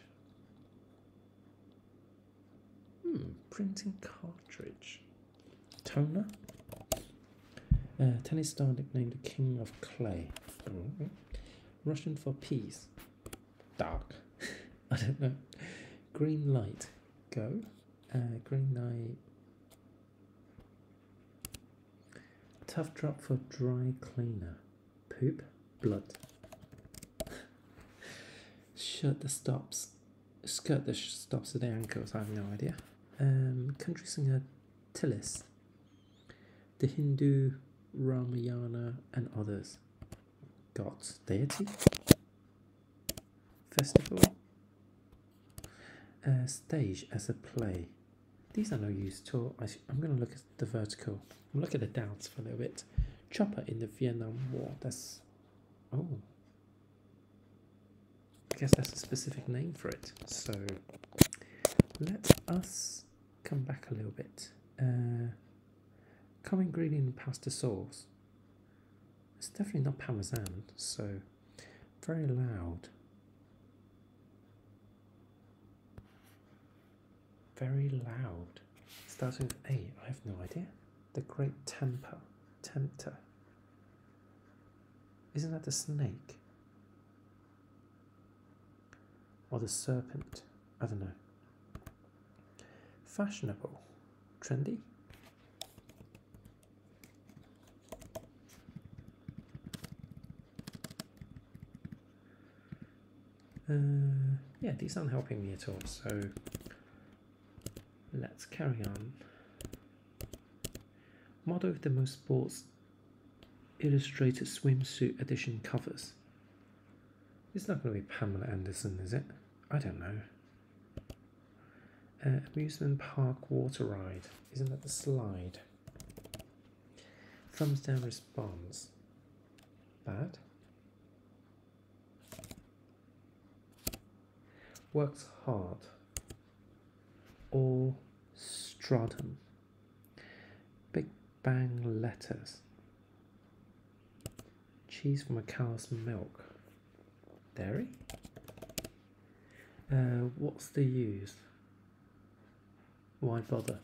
Printing cartridge. Toner. Tennis star nicknamed the King of Clay. Russian for peace. Dark. I don't know. Green light. Go. Green light. Tough drop for dry cleaner. Poop. Blood. Skirt that stops at the ankles. I have no idea. Country singer Tillis. The Hindu Ramayana and others. Gods. Deity. Festival. Stage as a play. These are no use at all. I'm going to look at the vertical. Look at the downs for a little bit. Chopper in the Vietnam War. That's... Oh. I guess that's a specific name for it. So let us come back a little bit. Common ingredient in pasta sauce. It's definitely not Parmesan, so very loud. Very loud. It's Starting with A, I have no idea. The Great Tempter. Isn't that the snake? Or the serpent? I don't know. Fashionable. Trendy? Yeah, these aren't helping me at all, so let's carry on. Model of the most Sports Illustrated swimsuit edition covers. It's not going to be Pamela Anderson, is it? I don't know. Amusement park water ride. Isn't that the slide? Thumbs down response. Bad. Works hard. Or Stratum. Big Bang letters. Cheese from a cow's milk. Dairy? What's the use? Why bother?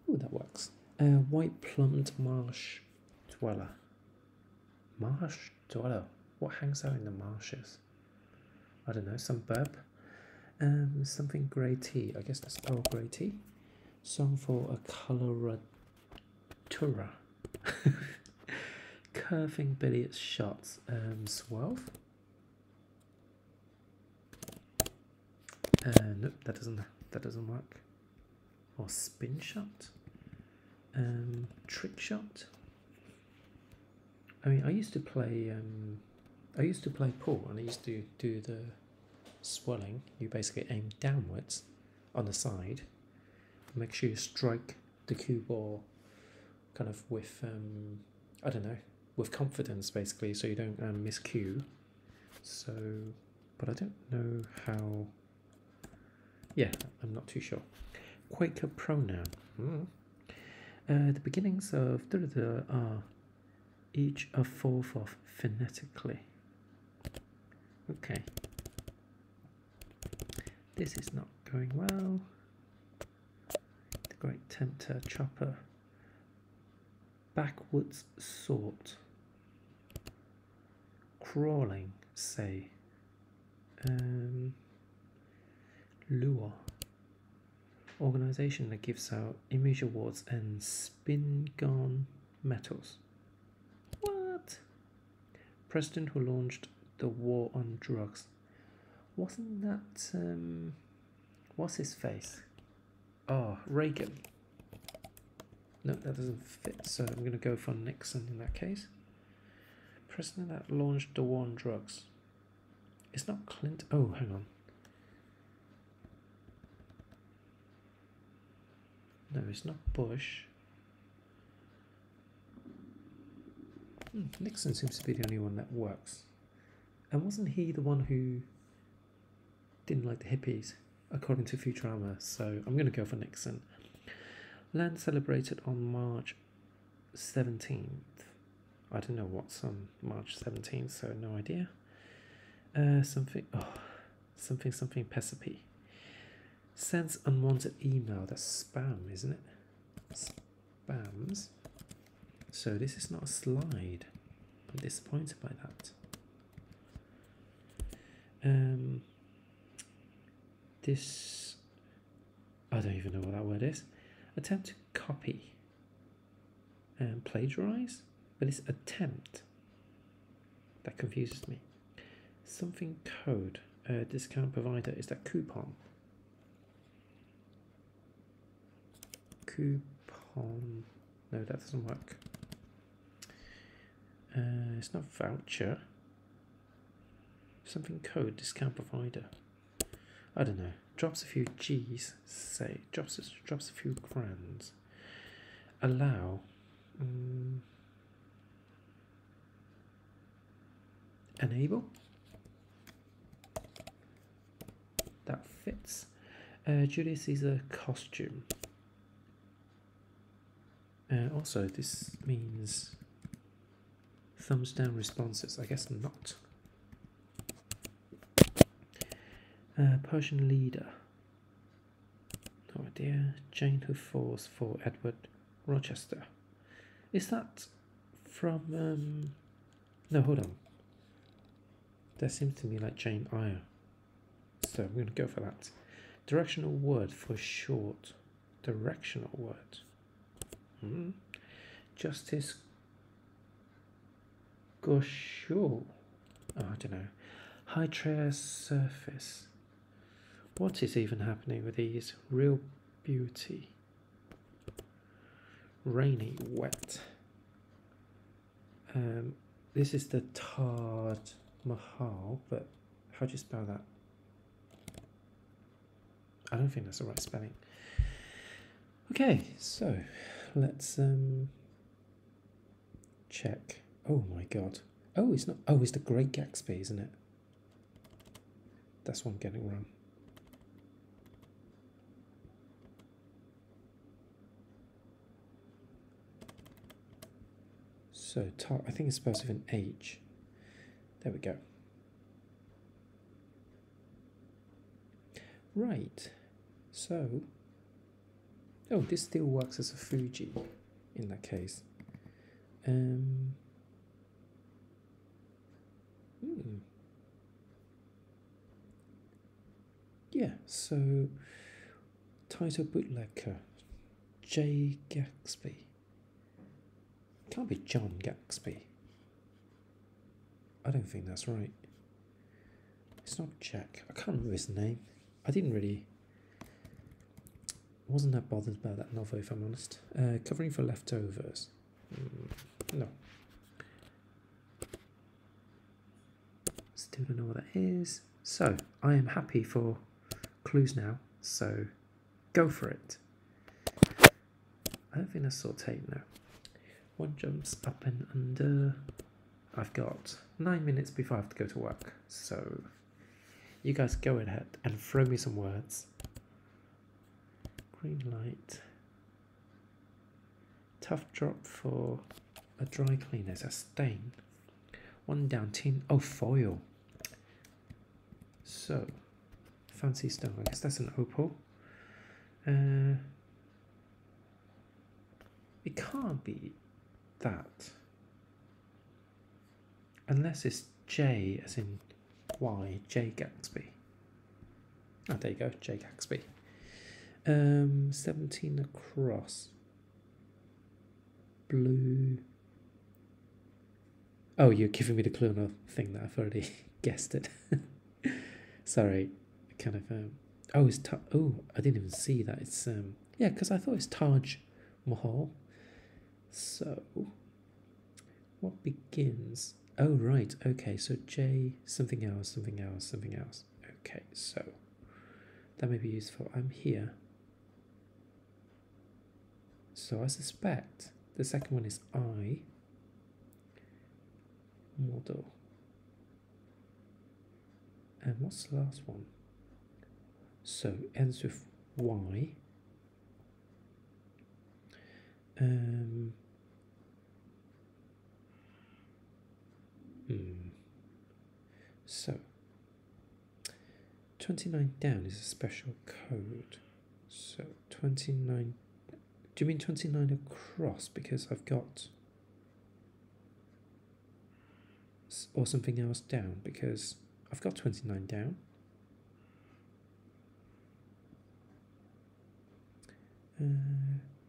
Ooh, that works. White plumed marsh dweller. Marsh dweller? What hangs out in the marshes? I don't know, some burp. Something grey tea. I guess that's Earl Grey tea. Song for a coloratura. Curving billiards shots. Swelve. Nope, that doesn't work. Or spin shot. Trick shot. I mean, I used to play pool, and I used to do the swelling. You basically aim downwards on the side. Make sure you strike the cue ball kind of with I don't know, with confidence basically, so you don't miss cue. So, but I don't know how. Yeah, I'm not too sure. Quaker pronoun. The beginnings of are each a fourth of phonetically. Okay. This is not going well. The Great Tempter, chopper. Backwoods sort. Crawling, say. Lure. Organisation that gives out image awards and spin-gone medals. What? President who launched the war on drugs. Wasn't that what's his face? Oh, Reagan. No, that doesn't fit, so I'm gonna go for Nixon in that case. President that launched the war on drugs. It's not Clinton. Oh, hang on. No, it's not Bush. Nixon seems to be the only one that works. And wasn't he the one who didn't like the hippies, according to Futurama? So I'm going to go for Nixon. Land celebrated on March 17th. I don't know what's on March 17th, so no idea. Something Pessapi. Sends unwanted email. That's spam, isn't it? Spams. So this is not a slide. I'm disappointed by that. This, I don't even know what that word is. Attempt to copy and plagiarize, but it's attempt. That confuses me. Something code. Discount provider. Is that coupon? Coupon. No, that doesn't work. It's not voucher. Something code. Discount provider. I don't know. Drops a few G's. Say drops a few grands. Allow. Enable. That fits. Julius Caesar costume. Also, this means thumbs down responses. I guess not. Persian leader. dear, Jane who falls for Edward Rochester. Is that from, no, hold on. That seems to me like Jane Eyre. So I'm going to go for that. Directional word for short. Directional word. Justice Gauchot. Oh, I don't know. High Trail surface. What is even happening with these? Real beauty. Rainy, wet. This is the Taj Mahal, but how do you spell that? I don't think that's the right spelling. Okay, so let's check. Oh my god. Oh, it's not. Oh, it's the Great Gatsby, isn't it? That's what I'm getting wrong. So, I think it's supposed to have an H. There we go. Right. So, oh, this still works as a Fuji in that case. Yeah, so title bootlegger J. Gatsby. Can't be John Gatsby. I don't think that's right. It's not Jack. I can't remember his name. I wasn't that bothered about that novel, if I'm honest. Covering for leftovers. No. Still don't know what that is. So, I am happy for clues now. So, go for it. I don't think that's sauteed now. One jumps up and under. I've got 9 minutes before I have to go to work. So, you guys go ahead and throw me some words. Green light. Tough drop for a dry cleaner. It's a stain. One down, tin. Oh, foil. So, fancy stone. I guess that's an opal. It can't be that. Unless it's J as in Y, J Gatsby. Oh, there you go, J Gatsby. 17 across. Blue. Oh, you're giving me the clue on a thing that I've already guessed it. Sorry, kind of. Oh, it's oh, I didn't even see that. It's yeah, because I thought it's Taj Mahal. So, what begins? Oh, right. Okay, so J, something else, something else, something else. Okay, so that may be useful. I'm here. So I suspect the second one is I. Model. And what's the last one? So ends with Y. So 29 down is a special code. So 29. Do you mean 29 across? Because I've got, or something else down, because I've got 29 down.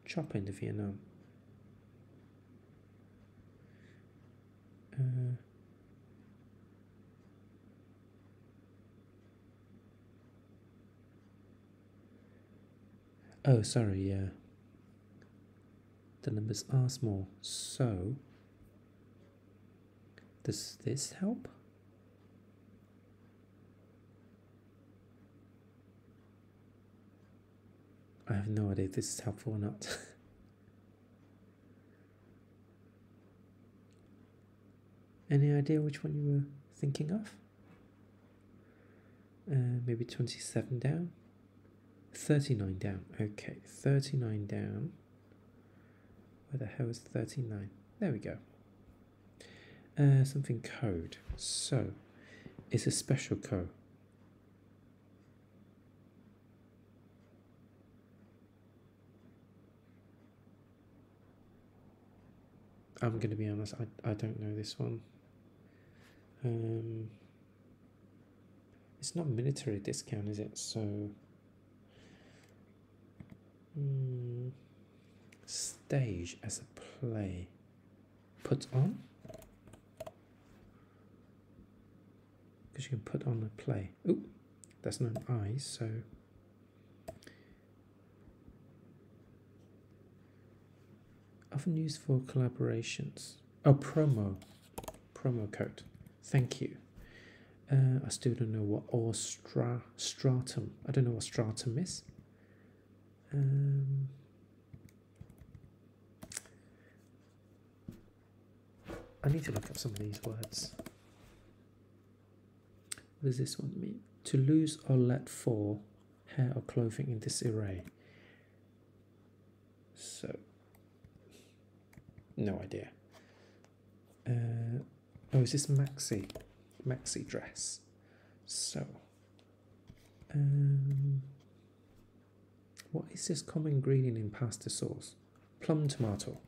Chop into Vietnam. Oh, sorry, yeah. The numbers are small, so does this help? I have no idea if this is helpful or not. Any idea which one you were thinking of? Maybe 27 down? 39 down. Okay, 39 down. Where the hell is 39? There we go. Something code. So, it's a special code. I'm going to be honest, I don't know this one. It's not military discount, is it? So stage as a play. Put on? Because you can put on a play. Ooh, that's not an I, so often used for collaborations. Oh, promo code. Thank you. I still don't know what stratum. I don't know what stratum is. I need to look up some of these words. What does this one mean? To lose or let fall hair or clothing in this array. So, no idea. Oh, is this maxi dress? So, what is this common ingredient in pasta sauce? Plum tomato.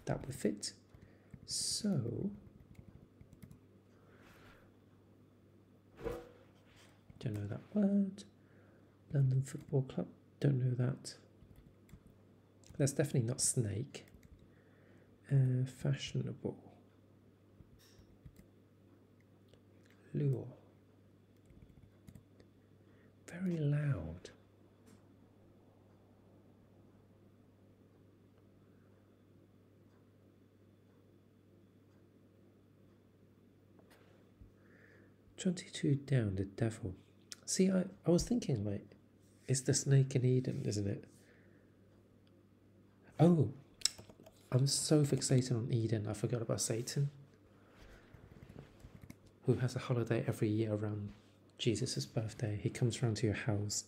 That would fit. So, don't know that word. London Football Club. Don't know that. That's definitely not snake. Fashionable. Lure. Very loud. "22 down, the devil." See, I was thinking, like, it's the snake in Eden, isn't it? Oh, I'm so fixated on Eden, I forgot about Satan, who has a holiday every year around Jesus' birthday. He comes round to your house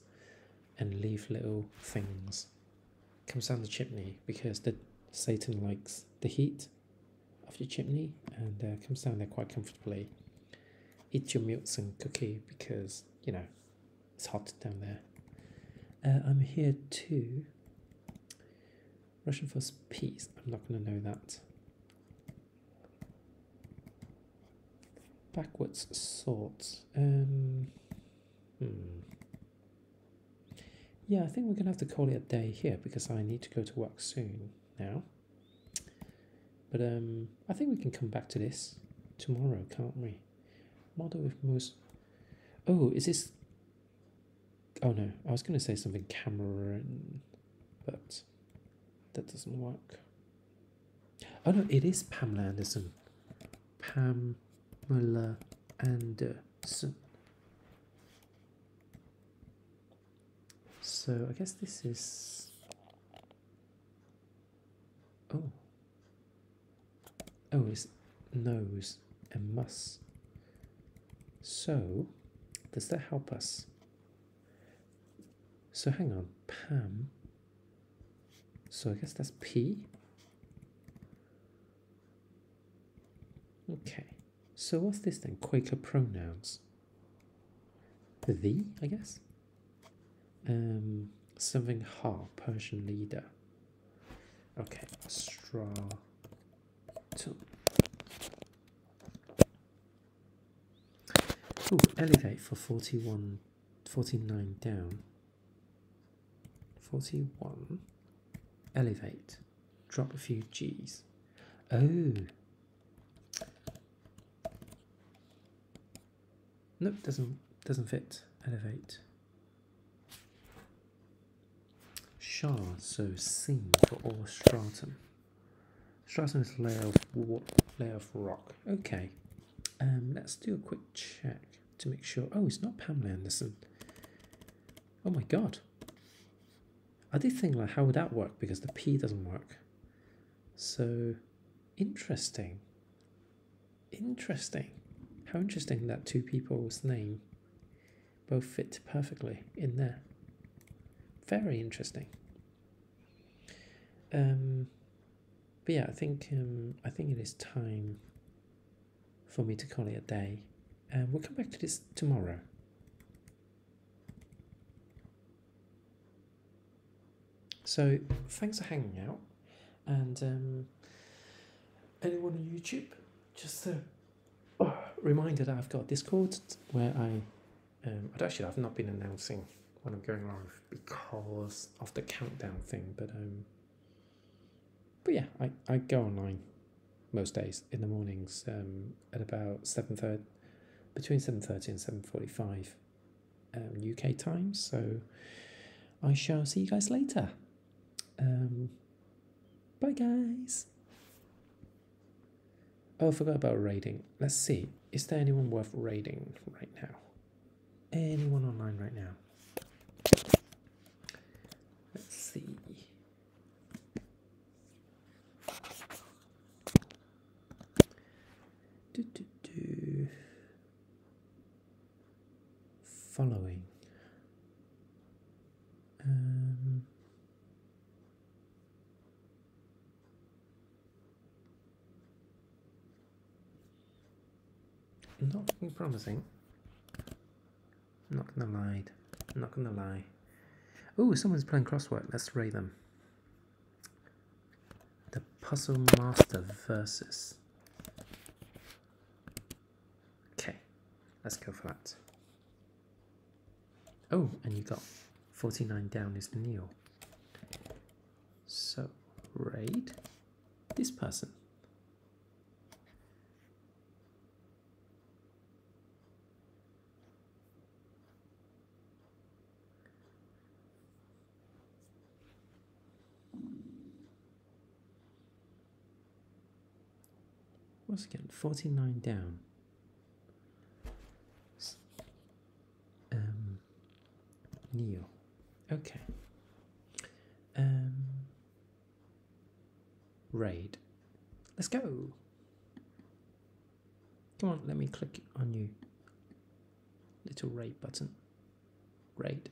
and leave little things. Comes down the chimney because Satan likes the heat of the chimney, and comes down there quite comfortably. Eat your milks and cookie because, you know, it's hot down there. I'm here too. Russian for peace. I'm not going to know that. Backwards sorts. Yeah, I think we're going to have to call it a day here because I need to go to work soon now. But I think we can come back to this tomorrow, can't we? Model with most. Oh, is this? Oh no, I was going to say something Cameron, but that doesn't work. Oh no, it is Pamela Anderson. Pamela Anderson. So I guess this is. Oh, it's knows and must. So, does that help us? So hang on, Pam. So I guess that's P. Okay. So what's this then? Quaker pronouns. The, I guess. Something ha, Persian leader. Okay, stratum. Ooh, elevate for 41, 49 down. 41. Elevate. Drop a few G's. Oh. Nope, doesn't fit. Elevate. Shard, so seam for all stratum. Stratum is layer of rock. Okay. Let's do a quick check to make sure. Oh, it's not Pamela Anderson. Oh my god. I did think, like, how would that work? Because the P doesn't work. So, interesting. Interesting. How interesting that two people's name both fit perfectly in there. Very interesting. But yeah, I think it is time for me to call it a day. And we'll come back to this tomorrow. So thanks for hanging out. And anyone on YouTube, just a reminder that I've got Discord where I've not been announcing when I'm going live because of the countdown thing, but yeah, I go online most days in the mornings at about 7:30, between 7:30 and 7:45 UK time. So I shall see you guys later. Bye guys. Oh, I forgot about raiding. Let's see. Is there anyone worth raiding right now? Anyone online right now? Let's see. Following. Not looking promising. Not gonna lie. Not gonna lie. Oh, someone's playing crossword. Let's raid them. The Puzzle Master versus. Okay, let's go for that. Oh, and you got 49 down is Neil. So, raid this person. Once again, 49 down. Neil. Okay. Raid. Let's go. Come on, let me click on you. Little raid button. Raid.